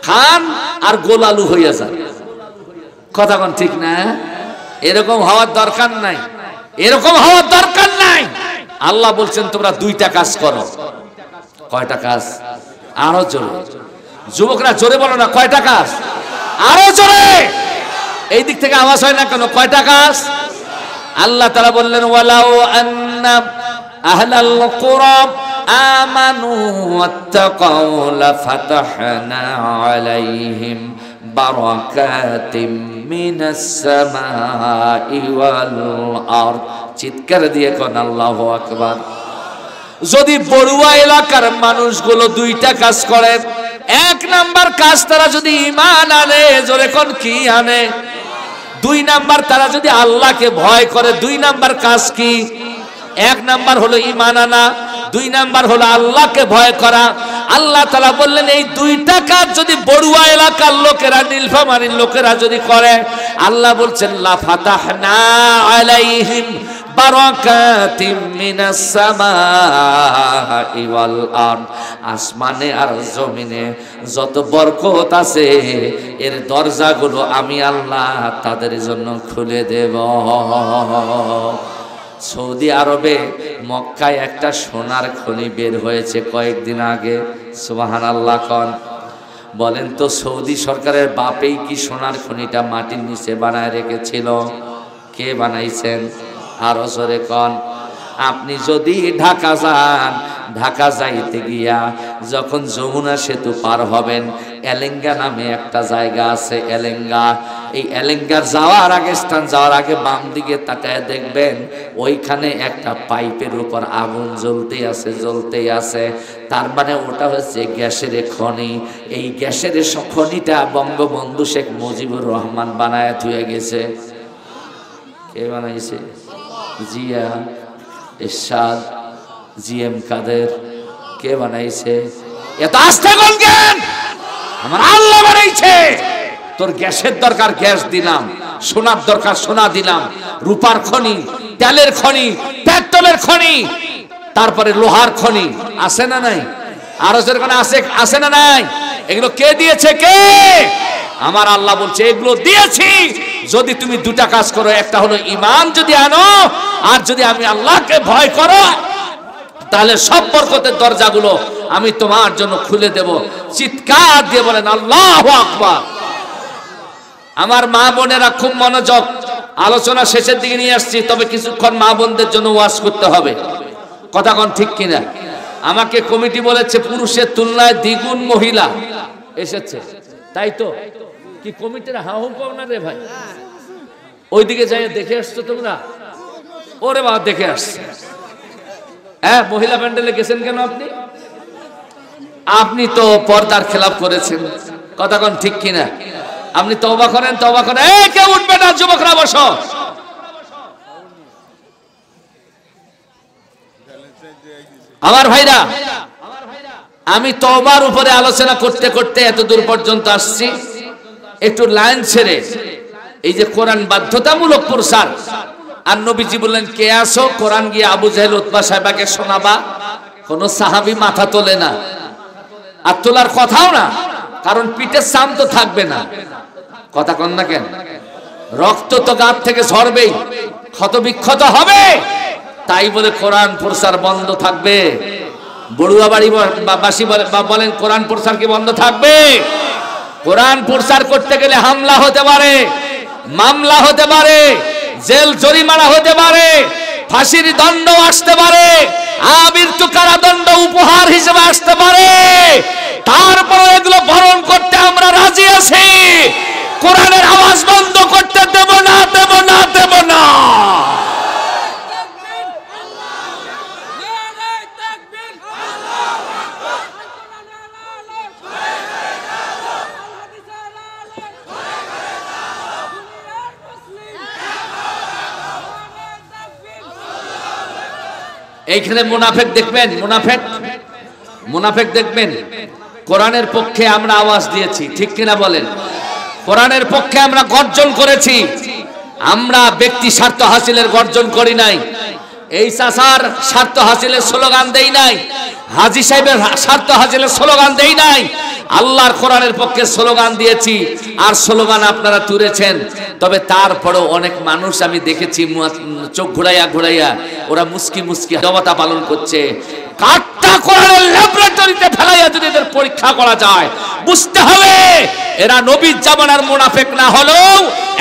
খান আর গোল আলু হইয়া যান। কথা কোন ঠিক না? এরকম হওয়ার দরকার নাই, এরকম হওয়ার দরকার নাই। আল্লাহ বলছেন তোমরা 2টা কাজ করো। কয়টা কাজ? আরো জোরে যুবকরা জোরে বলো না, কয়টা কাজ? আরো জোরে। এই দিক থেকে আওয়াজ হয় না কেন? কয়টা কাজ? আল্লাহ তাআলা বললেন ওয়ালাউ আন্না আহলাল কুরা আমানু ওয়াত্তাকাউ লাফাতাহনা আলাইহিম বারাকাতিম মিনাস সামাই ওয়াল আরদ। চিৎকার দিয়ে কোন আল্লাহু আকবার। যদি বড়ুয়া এলাকার মানুষগুলো 2টা কাজ করে, 1 নাম্বার কাজ তারা যদি ঈমান আনে, জোরে কোন কি আনে? 2 নাম্বার তারা যদি আল্লাহকে ভয় করে। 2 নাম্বার কাজ কি? 1 নাম্বার হলো ঈমান আনা, 2 নাম্বার হলো আল্লাহকে ভয় করা। আল্লাহ তাআলা বললেন এই 2টা কাজ যদি বড়ুয়া এলাকার লোকেরা, নীলফামারীর লোকেরা যদি করে, আল্লাহ বলছেন লা ফাতাহনা আলাইহিম বারাকাতিম মিনাস সামাই ওয়াল আরদ। আসমানে আর জমিনে যত বরকত আছে এর দরজাগুলো আমি আল্লাহ তাদের জন্য খুলে দেব। সৌদি আরবে মক্কায় একটা সোনার খনি বের হয়েছে কয়েকদিন আগে। সুবহানাল্লাহ কন। বলেন তো সৌদি সরকারের বাপেই কি সোনার খনিটা মাটির নিচে বানায় রেখেছিল? কে বানাইছেন? আরো জোরে কন। আপনি যদি ঢাকা যান, ঢাকা যাইতে গিয়া যখন যমুনা সেতু পার হবেন, এলেঙ্গা নামে একটা জায়গা আছে, এলেঙ্গা। এই এলেঙ্গার যাওয়ার আগে, স্থান যাওয়ার আগে বাম দিকে তাকায় দেখবেন ওইখানে একটা পাইপের উপর আগুন জ্বলতেই আছে, জ্বলতেই আছে। তার মানে ওটা হচ্ছে গ্যাসের খনি। এই গ্যাসের খনিটা বঙ্গবন্ধু শেখ মুজিবুর রহমান বানায় থুয়ে গেছে। কে বানাইছে? জিয়া, ইরশাদ, জিএম কাদের, কে বানাইছে? এত আস্তে কোন জ্ঞান? আমার আল্লাহ বানাইছে। তোর গ্যাসের দরকার গ্যাস দিলাম, সোনার দরকার সোনা দিলাম, রূপার খনি, তেলের খনি, পেট্রোলের খনি, তারপরে লোহার খনি আছে না নাই? আরো যেরকম আছে না নাই? এগুলো কে দিয়েছে? কে? আমার আল্লাহ বলছে এগুলো দিয়েছি যদি তুমি দুটা কাজ করো। একটা হলো ঈমান যদি আনো, আর যদি আমি আল্লাহকে ভয় করো, তাহলে সব বরকতের দরজাগুলো আমি তোমার জন্য খুলে দেব। চিৎকার দিয়ে বলেন আল্লাহু আকবার। আমার মা বোনেরা খুব মনোযোগ, আলোচনা শেষের দিকে নিয়ে আসছি, তবে কিছুক্ষণ মা বোনদের জন্য ওয়াজ করতে হবে। কথা কোন ঠিক কিনা? আমাকে কমিটি বলেছে পুরুষের তুলনায় দ্বিগুণ মহিলা এসেছে, তাই তো? কি কমিটির হাহু পাও না রে ভাই? ওইদিকে যাই দেখে আসছো তোমরা? ওরে বাবা, দেখে আসছে। হ্যাঁ, মহিলা প্যান্ডেলে গেছেন কেন আপনি? আপনি তো পর্দার খেলাপ করেছেন। কথা কোন ঠিক কিনা? আপনি তওবা করেন, তওবা করেন। এই কেউ উঠবে না, যুবকরা বসো। আমার ভাইরা, আমি তওবার উপরে আলোচনা করতে করতে এত দূর পর্যন্ত আসছি। একটু লাইন ছেড়ে এই যে কোরআন বাধ্যতামূলক প্রচার, আর নবীজি বললেন কে আসো কোরআন গিয়ে আবু জাহেল উতবা সাহেবাকে শোনাবা। কোন সাহাবী মাথা তোলে না, আর তোলার কথাও না, কারণ পিঠের চাম তো থাকবে না। কথা কন না কেন? রক্ত তো গাত থেকে ঝরবেই, ক্ষত বিক্ষত হবে। তাই বলে কোরআন প্রচার বন্ধ থাকবে? বড়ুয়া বাড়ি বাসী বলেন কোরআন প্রচার কি বন্ধ থাকবে? কোরআন প্রচার করতে গেলে হামলা হতে পারে, মামলা হতে পারে, জেল জরিমানা হতে পারে, ফাঁসির দণ্ড আসতে পারে, আমৃত্যু কারাদণ্ড উপহার হিসেবে আসতে পারে। তারপরে এগুলো বরণ করতে আমরা রাজি আছি। কোরআনের আওয়াজ বন্ধ করতে দেব না, দেব না, দেব না। এইখানে মুনাফেক দেখবেন, মুনাফেক দেখবেন। কোরআনের পক্ষে আমরা আওয়াজ দিয়েছি, ঠিক কিনা বলেন? কোরআনের পক্ষে আমরা গর্জন করেছি। আমরা ব্যক্তি স্বার্থ হাসিলের গর্জন করি নাই, এই চাচার স্বার্থ হাসিলের স্লোগান দেই নাই, হাজী সাহেবের স্বার্থ হাসিলের স্লোগান দেই নাই। আল্লাহর কোরআনের পক্ষে স্লোগান দিয়েছি, আর স্লোগান আপনারা তুলেছেন। তবে তারপরেও অনেক মানুষ আমি দেখেছি চোখ ঘুরাইয়া ওরা মুস্কি মুস্কি দেবতা পালন করছে। কাঠটা কোরআনের ল্যাবরেটরিতে ফেলাইয়া যদি এদের পরীক্ষা করা যায়, বুঝতে হবে এরা নবীর জামানার মুনাফিক না হলেও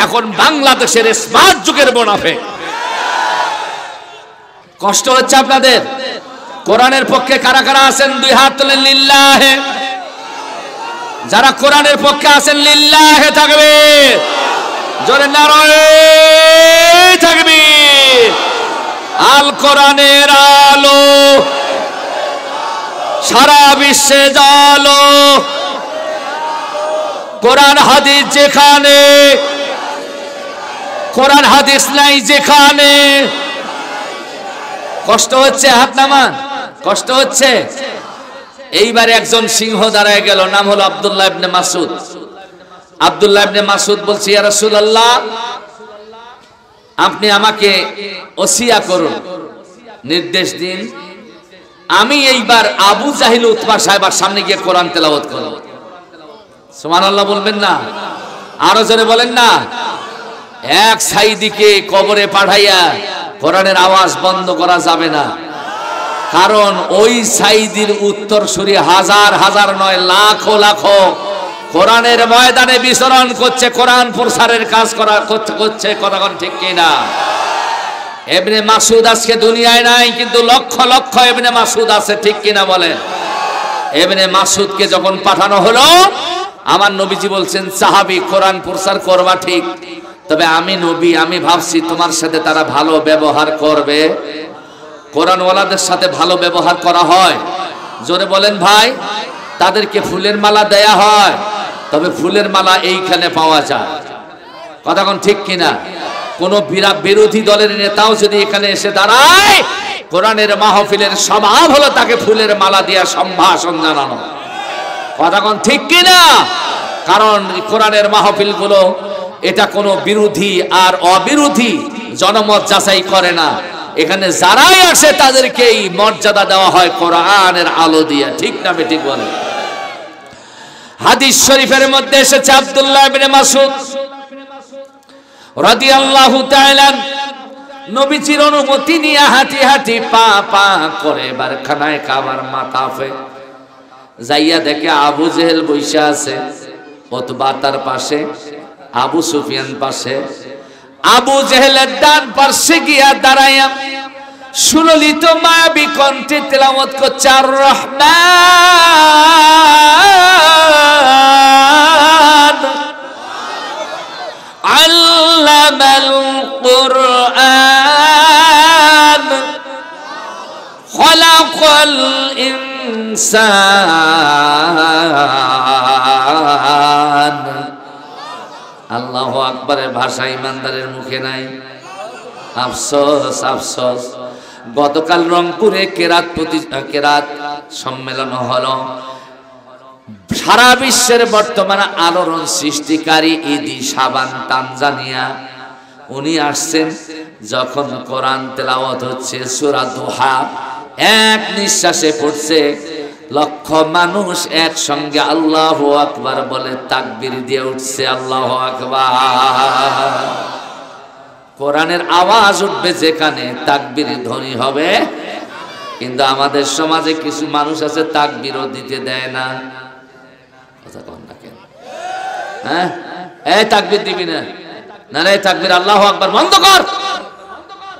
এখন বাংলাদেশের স্মার্ট যুগের মুনাফিক। কষ্ট হচ্ছে আপনাদের? কোরআনের পক্ষে কারা কারা আছেন? দুই হাত তোলেন লিল্লাহে। যারা কোরআনের পক্ষে আছেন লিল্লাহে তাকবীর, জোরে নারায়ে তাকবীর। আল কোরআনের আলো সারা বিশ্বে জালো, কোরআন হাদিস যেখানে, কোরআন হাদিস নাই যেখানে। কষ্ট হচ্ছে? হাত নামান। কষ্ট হচ্ছে? এইবারে একজন সিংহ দাঁড়ায় গেল, নাম হলো আব্দুল্লাহ ইবনে মাসউদ। আব্দুল্লাহ ইবনে মাসউদ বলছে, ইয়া রাসূলুল্লাহ, আপনি আমাকে ওসিয়া করুন, নির্দেশ দিন। আমি এইবার আবু জাহিল উতবা সাহেবের সামনে গিয়ে কোরআন তেলাওয়াত করব। সুবহানাল্লাহ বলবেন না? আরো জোরে বলেন না? এক সাইদিকে কবরে পাঠাইয়া কোরআনের আওয়াজ বন্ধ করা যাবে না, কারণ ওই সাইদির উত্তরসূরি হাজার হাজার নয় লাখো লাখো কোরআনের ময়দানে বিচরণ করছে, কোরআন প্রসারের কাজ করছে। কথা ঠিক কিনা? ইবনে মাসউদ আজকে দুনিয়ায় নাই, কিন্তু লক্ষ লক্ষ ইবনে মাসউদ আছে, ঠিক কিনা বলেন? ইবনে মাসউদকে যখন পাঠানো হলো, আমার নবীজি বলছেন, সাহাবী কোরআন প্রচার করবা ঠিক, তবে আমি নবী, আমি ভাবছি তোমার সাথে তারা ভালো ব্যবহার করবে। কোরআনওয়ালাদের সাথে ভালো ব্যবহার করা হয়, জোরে বলেন ভাই। তাদেরকে ফুলের মালা দেয়া হয়, তবে ফুলের মালা এইখানে পাওয়া যায়। কথা কোন ঠিক কিনা? কোন বিরোধী দলের নেতাও যদি এখানে এসে দাঁড়ায়, কোরআনের মাহফিলের স্বভাব হলো তাকে ফুলের মালা দিয়ে সম্ভাষণ জানানো। কথা কোন ঠিক কিনা? কারণ কোরআনের মাহফিল গুলো এটা কোনো বিরোধী আর অবিরোধী জনমত যাচাই করে না। এখানে যারাই আসে তাদেরকে এই মর্যাদা দেওয়া হয় কোরআনের আলো দিয়ে। ঠিক না ঠিক বলে? হাদিস শরীফের মধ্যে এসেছে আব্দুল্লাহ ইবনে মাসউদ রাদিয়াল্লাহু তাআলা নবীজির অনুমতি নিয়ে হাঁটি হাঁটি পা পা করে বারখানায় কাবার মাতাফে যাইয়া দেখে আবু জেহেল বইসা আছে, উতবা তার পাশে, আবু সুফিয়ান পাশে। আবু জেহেলের ডান পাশে গিয়া দাঁড়াইয়া সুললিত মায়াবী কণ্ঠে তেলাওয়াত করছে আর রহমান আল্লামাল কুরআন খালাকাল ইনসান। আল্লাহু আকবারের ভাষা ইমানদারের মুখে নাই। আফসোস আফসোস, গতকাল রংপুরে কেরাত সম্মেলন হলো। সারা বিশ্বের বর্তমানে আলোড়ন সৃষ্টিকারী ইদি সাবান তানজানিয়া, উনি আসছেন। যখন কোরআন তেলাওয়াত হচ্ছে সূরা দুহা, এক নিঃশ্বাসে পড়ছে, লক্ষ মানুষ একসঙ্গে আল্লাহু আকবার বলে তাকবীর দিয়ে উঠছে। আল্লাহু আকবার। কোরআনের আওয়াজ উঠবে যেখানে তাকবীর ধ্বনি হবে। কিন্তু আমাদের সমাজে কিছু মানুষ আছে তাকবীরও দিতে দেয় না। কথা কন না কেন? হ্যাঁ, এই তাকবীর দিবি না, না রে তাকবীর আল্লাহু আকবার বন্ধ কর।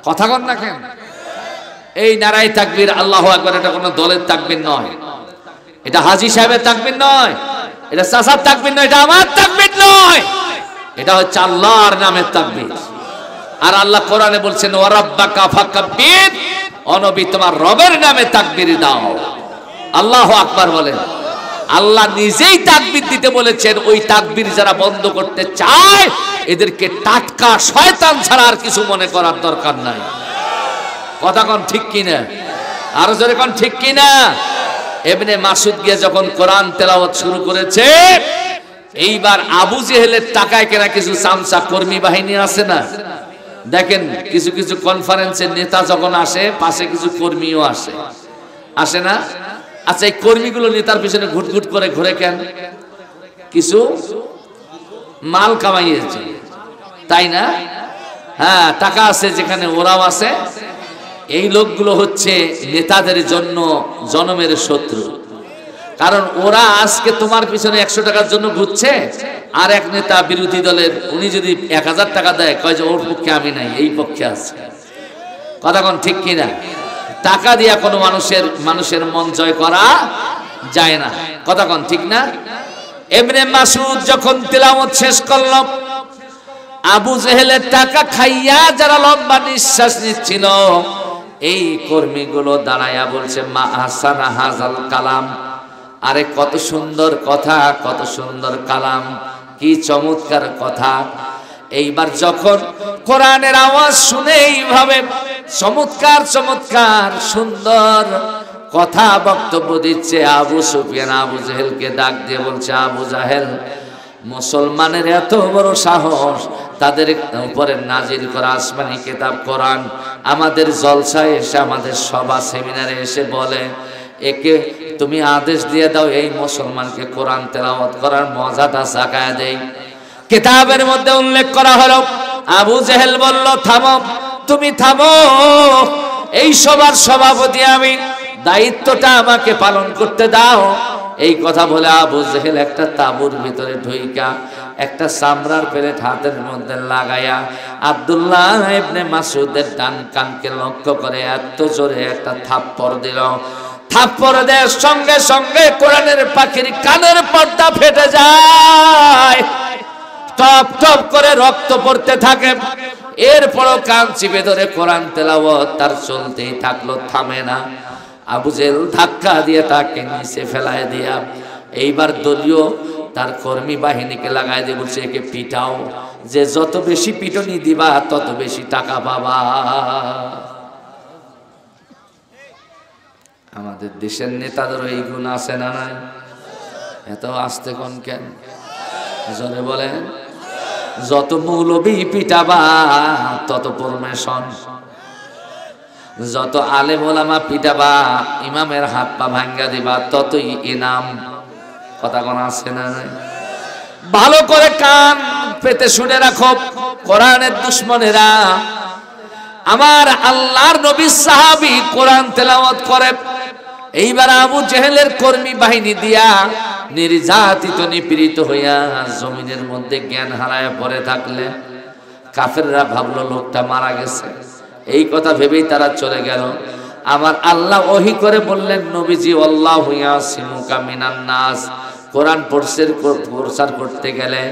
কথা কন না কেন? এই নারায়ে তাকবীর আল্লাহু আকবার এটা কোনো দলের তাকবীর নয়, এটা হাজী সাহেবের তাকবীর নয়, এটা চাচার তাকবীর নয়, এটা আমার তাকবীর নয়, এটা হচ্ছে আল্লাহর নামের তাকবীর। আর আল্লাহ কোরআনে বলছেন ওয়া রাব্বাকা ফাকাব্বির, ও নবী তোমার রবের নামে তাকবীর দাও। আল্লাহু আকবার বলেন। আল্লাহ নিজেই তাকবীর দিতে বলেছেন। ওই তাকবীর যারা বন্ধ করতে চায় এদেরকে টাটকা শয়তান ছাড়া আর কিছু মনে করার দরকার নাই। কথা কোন ঠিক কিনা? আরো জোরে কোন ঠিক কিনা? ইবনে মাসউদ গিয়ে যখন কোরআন তেলাওয়াত শুরু করেছে, এইবার আবু জেহেলের টাকায় কেনা কিছু চামচা কর্মী বাহিনী আছে না, দেখেন কিছু কিছু কনফারেন্সের নেতা যখন আসে পাশে কিছু কর্মীও আসে, আসে না? আচ্ছা, এই কর্মীগুলো নেতার পিছনে ঘুটঘুট করে ঘুরে কেন? কিছু মাল কামাইয়েছে, তাই না? হ্যাঁ, টাকা আছে যেখানে ওরাও আছে। এই লোকগুলো হচ্ছে নেতাদের জন্য জনমের শত্রু। কারণ ওরা আজকে তোমার পিছনে 100 টাকার জন্য ঘুরছে, আর এক নেতা বিরোধী দলের উনি যদি 1000 টাকা দেয়, কয় যে ওর পক্ষে আমি নাই, এই পক্ষে আছে। কথা কোন ঠিক কিনা? টাকা দিয়া কোনো মানুষের মন জয় করা যায় না। কথা কোন ঠিক না? ইবনে মাসউদ যখন তিলাওয়াত শেষ করল, আবু জেহেলের টাকা খাইয়া যারা লম্বা নিঃশ্বাস নিচ্ছিল, এই কর্মীগুলো দাঁড়াইয়া বলছে মা হাসানা হাজাল কালাম, আরে কত সুন্দর কথা, কত সুন্দর কালাম, কি চমৎকার কথা। এইবার যখন কোরআনের আওয়াজ শুনে এইভাবে চমৎকার চমৎকার সুন্দর কথা বক্তব্য দিচ্ছে, আবু সুফিয়ান আবু জেহেলকে ডাক দিয়ে বলছে, আবু জাহেল, মুসলমানের এত বড় সাহস, তাদের উপরে নাজিল করা আসমানি কিতাব কোরআন আমাদের জলসায় এসে, আমাদের সভা সেমিনারে এসে বলে, একে তুমি আদেশ দিয়ে দাও এই মুসলমানকে কোরআন তেলাওয়াত করার মজাটা জাগায় দেই। কিতাবের মধ্যে উল্লেখ করা হলো, আবু জেহেল বলল, থামো, তুমি থামো, এই সবার সভাপতি আমি, দায়িত্বটা আমাকে পালন করতে দাও। এই কথা বলে আবু জেহেল একটা তাঁবুর ভিতরে ঢুইকা একটা চামড়ার প্লেট হাতের মধ্যে লাগাইয়া আব্দুল্লাহ ইবনে মাসউদের ডান কানকে লক্ষ্য করে এত জোরে একটা থাপ্পড় দিল। থাপ্পড় দেওয়ার সঙ্গে সঙ্গে কোরআনের পাখির কানের পর্দা ফেটে যায়, টপ টপ করে রক্ত পড়তে থাকে। এরপরও কান চিপে ধরে কোরআন তেলাওয়াত তার চলতেই থাকলো, থামে না। আবু জেহেল ধাক্কা দিয়ে তাকে নিচে ফেলায় দিয়া এইবার দলীয় তার কর্মী বাহিনীকে লাগাই দিয়ে বলছে একে পিটাও, যে যত বেশি পিটনি দিবা তত বেশি টাকা পাবা। আমাদের দেশের নেতাদেরও এই গুণ আছে না নাই? এত আস্তে কোন কেন জোরে বলেন? যত মৌলবী পিটাবা তত পারমিশন, যত আলেম ওলামা পিটাবা ইমামের হাত পা ভাঙ্গা দিবা ততই ইনাম। কথা কোন আছে না নাই? ভালো করে কান পেতে শুনে রাখো কোরআনের দুশমনেরা। আমার আল্লাহর নবী সাহাবী কোরআন তেলাওয়াত করে, এইবার আবু জেহেলের কর্মী বাহিনী দিয়া নির্যাতিত নিপীড়িত হইয়া জমিনের মধ্যে জ্ঞান হারায় পড়ে থাকলে কাফেররা ভাবলো লোকটা মারা গেছে। এই কথা ভেবেই তারা চলে গেল। আমার আল্লাহ ওহী করে বললেন, নবীজি আল্লাহু ইয়াসিমুকা মিনান নাস, কোরআন প্রচার করতে গেলে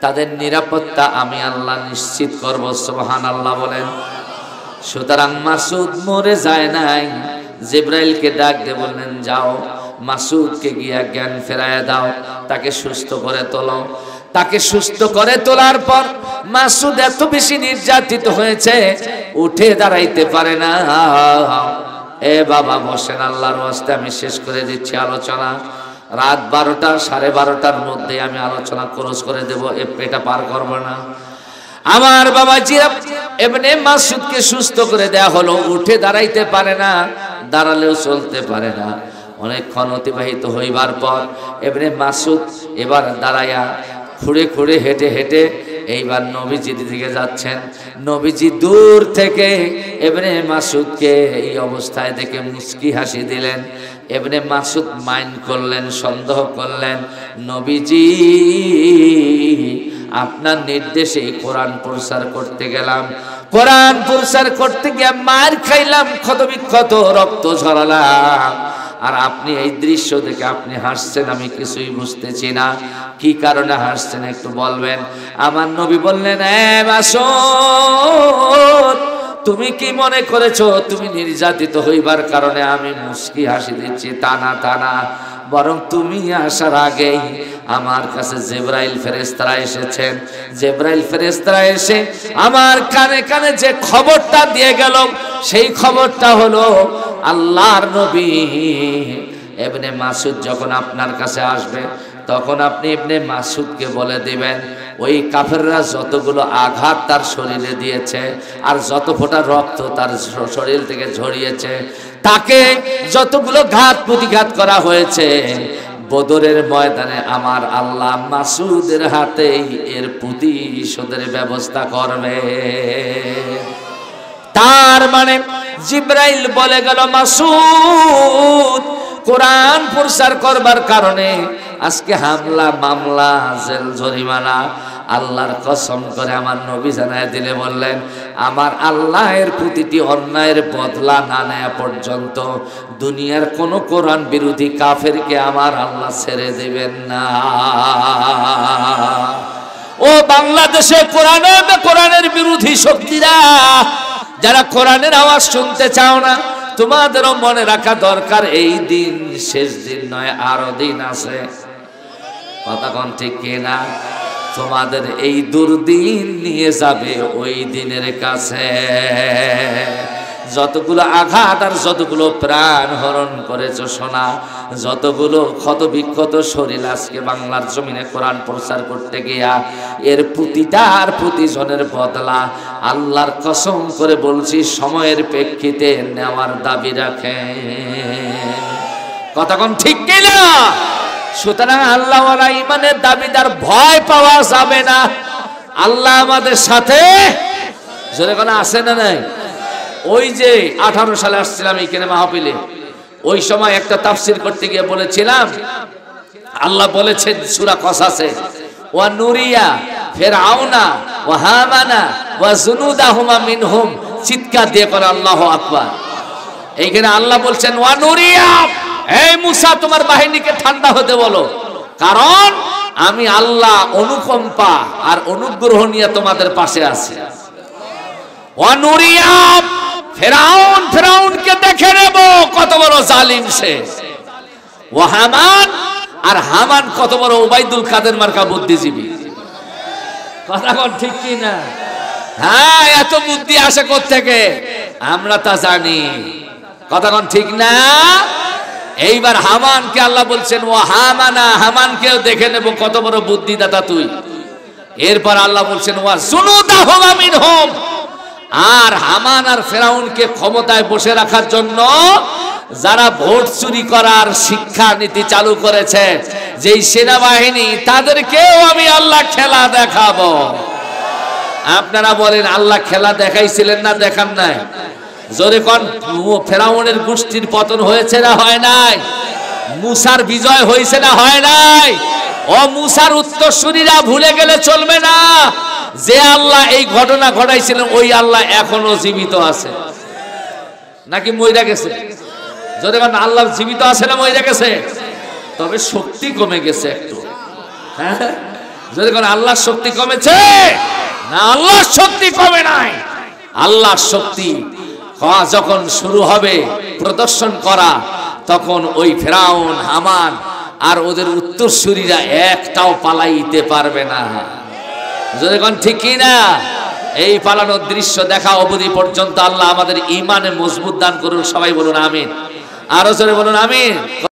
তাদের নিরাপত্তা আমি আল্লাহ নিশ্চিত করব। সুবহানাল্লাহ বলেন। সুতরাং মাসুদ মরে যায় নাই। জিবরাইলকে ডাক দিয়ে বললেন, যাও মাসুদকে গিয়া জ্ঞান ফেরায় দাও, তাকে সুস্থ করে তোলো। তাকে সুস্থ করে তোলার পর মাসুদ এত বেশি নির্যাতিত হয়েছে উঠে দাঁড়াইতে পারে না। এ বাবা বসেন, আল্লাহর ওয়াস্তে আমি শেষ করে দিচ্ছি আলোচনা। রাত 12টা 12:30টার মধ্যে আমি আলোচনা ক্লোজ করে দেব, এটা পার করব না। আমার বাবা জিরা ইবনে মাসুদকে সুস্থ করে দেয়া হলো, উঠে দাঁড়াইতে পারে না, দাঁড়ালেও চলতে পারে না। অনেকক্ষণ অতিবাহিত হইবার পর ইবনে মাসুদ এবার দাঁড়াইয়া খুঁড়ে খুঁড়ে হেঁটে হেঁটে এইবার নবীজির দিকে যাচ্ছেন। নবীজি দূর থেকে ইবনে মাসুদকে এই অবস্থায় দেখে মুচকি হাসি দিলেন। ইবনে মাসুদ মাইন্ড করলেন, সন্দেহ করলেন, নবীজি আপনার নির্দেশে কোরআন প্রচার করতে গেলাম, কোরআন প্রচার করতে গিয়ে মার খাইলাম, ক্ষত বিক্ষত রক্ত ঝরালাম, আর আপনি এই দৃশ্য দেখে আপনি হাসছেন, আমি কিছুই বুঝতেছি না কি কারণে হাসছেন একটু বলবেন। আমার নবী বললেন, এ মাসুদ তুমি কি মনে করেছো তুমি নির্যাতিত হইবার কারণে আমি মুস্কি হাসি দিচ্ছি? তা না, বরং তুমি আসার আগেই আমার কাছে জিবরাইল ফেরেশতারা এসেছেন। জিবরাইল ফেরেশতারা এসে আমার কানে কানে যে খবরটা দিয়ে গেল সেই খবরটা হলো আল্লাহর নবী ইবনে মাসুদ যখন আপনার কাছে আসবে তখন আপনি ইবনে মাসুদকে বলে দিবেন ওই কাফেররা যতগুলো আঘাত তার শরীরে দিয়েছে আর যত ফোঁটা রক্ত তার শরীর থেকে ঝরিয়েছে, তাকে যতগুলো ঘাত প্রতিঘাত করা হয়েছে বদরের ময়দানে আমার আল্লাহ মাসুদের হাতেই এর প্রতিশোধের ব্যবস্থা করবে। তার মানে জিবরাইল বলে গেল, মাসুদ কোরআন প্রচার করবার কারণে আজকে হামলা মামলা জেল জরিমানা। আল্লাহর কসম করে আমার নবী জানায় দিলে বললেন, আমার আল্লাহের প্রতিটি অন্যায়ের বদলা না নেওয়া পর্যন্ত দুনিয়ার কোন কোরআন বিরোধী কাফেরকে আমার আল্লাহ ছেড়ে দেবেন না। ও বাংলাদেশে কোরআনের বিরোধী শক্তিরা যারা কোরআনের আওয়াজ শুনতে চাও না, তোমাদেরও মনে রাখা দরকার এই দিন শেষ দিন নয়, আরো দিন আছে। কথা কোন ঠিক কিনা? তোমাদের এই দুর্দিন নিয়ে যাবে ওই দিনের কাছে। যতগুলো আঘাত আর যতগুলো প্রাণ হরণ করেছো সোনা, যতগুলো ক্ষত বিক্ষত শরীর আজকে বাংলার জমিনে কোরআন প্রচার করতে গিয়া এর প্রতিটার প্রতিজনের বদলা আল্লাহর কসম করে বলছি সময়ের প্রেক্ষিতে নেওয়ার দাবি রাখে। কথা কোন ঠিক কিনা? সুতরাং আল্লাহ ওয়ালা ইমানের দাবিদার ভয় পাওয়া যাবে না। আল্লাহ আমাদের সাথে জোরে কোন আছে না নাই? ওই যে 18 সালে আসছিলাম এইখানে মাহফিলে, ওই সময় একটা তাফসীর করতে গিয়ে বলেছিলাম আল্লাহ বলেছেন সূরা কসাসে, ওয়া নুরিয়া ফিরআউনা ওয়া হামানা ওয়া জুনুদাহুমা মিনহুম, চিৎকার দিয়ে বলে আল্লাহু আকবার। এইখানে আল্লাহ বলছেন ওয়া নুরিয়া, এই মুসা তোমার বাহিনীকে ঠান্ডা হতে বলো, কারণ আমি আল্লাহ অনুকম্পা আর অনুগ্রহ নিয়ে তোমাদের পাশে আছি। ওয়া নুরিয়া ফিরআউনকে দেখে নেব কত বড় জালিম সে। ওয়া হামান, আর হামান কত বড় ওবাইদুল কাদের মার্কা বুদ্ধিজীবী। কথা কোন ঠিক কি না? হ্যাঁ, এত বুদ্ধি আসে কোত্থেকে আমরা তা জানি। কথা কোন ঠিক না? এইবার হামানকে আল্লাহ বলছেন ও হামানা, হামানকেও দেখে নেব কত বড় বুদ্ধিদাতা তুই। এরপর আল্লাহ বলছেন ওয়া জুনুদাহুম মিনহুম, আর হামান আর ফেরাউনকে ক্ষমতায় বসে রাখার জন্য যারা ভোট চুরি করার শিক্ষা নীতি চালু করেছে, যেই সেনাবাহিনী, তাদেরকেও আমি আল্লাহ খেলা দেখাবো। আপনারা বলেন আল্লাহ খেলা দেখাইছিলেন না দেখান নাই? জোরে কোন। ফেরাউনের গোষ্ঠীর পতন হয়েছে না হয় নাই? মুসার বিজয় হয়েছে না হয় নাই? ও মুসার উত্তরসূরিরা ভুলে গেলে চলবে না, যে আল্লাহ এই ঘটনা ঘটাইছিলেন ওই আল্লাহ এখনো জীবিত আছে, নাকি মইরা গেছে? যদি কোন আল্লাহ জীবিত আছে না মইরা গেছে? তবে শক্তি কমে গেছে একটু। হ্যাঁ, যদি কোন আল্লাহর শক্তি কমেছে না, আল্লাহর শক্তি কমে নাই। আল্লাহর শক্তি যখন শুরু হবে প্রদর্শন করা, তখন ওই ফেরাউন, হামান আর ওদের উত্তরসূরিরা একটাও পালাইতে পারবে না। যদি কোন ঠিক কি না? এই পালানোর দৃশ্য দেখা অবধি পর্যন্ত আল্লাহ আমাদের ঈমানে মজবুত দান করুন। সবাই বলুন আমিন। আরো জোরে বলুন আমিন।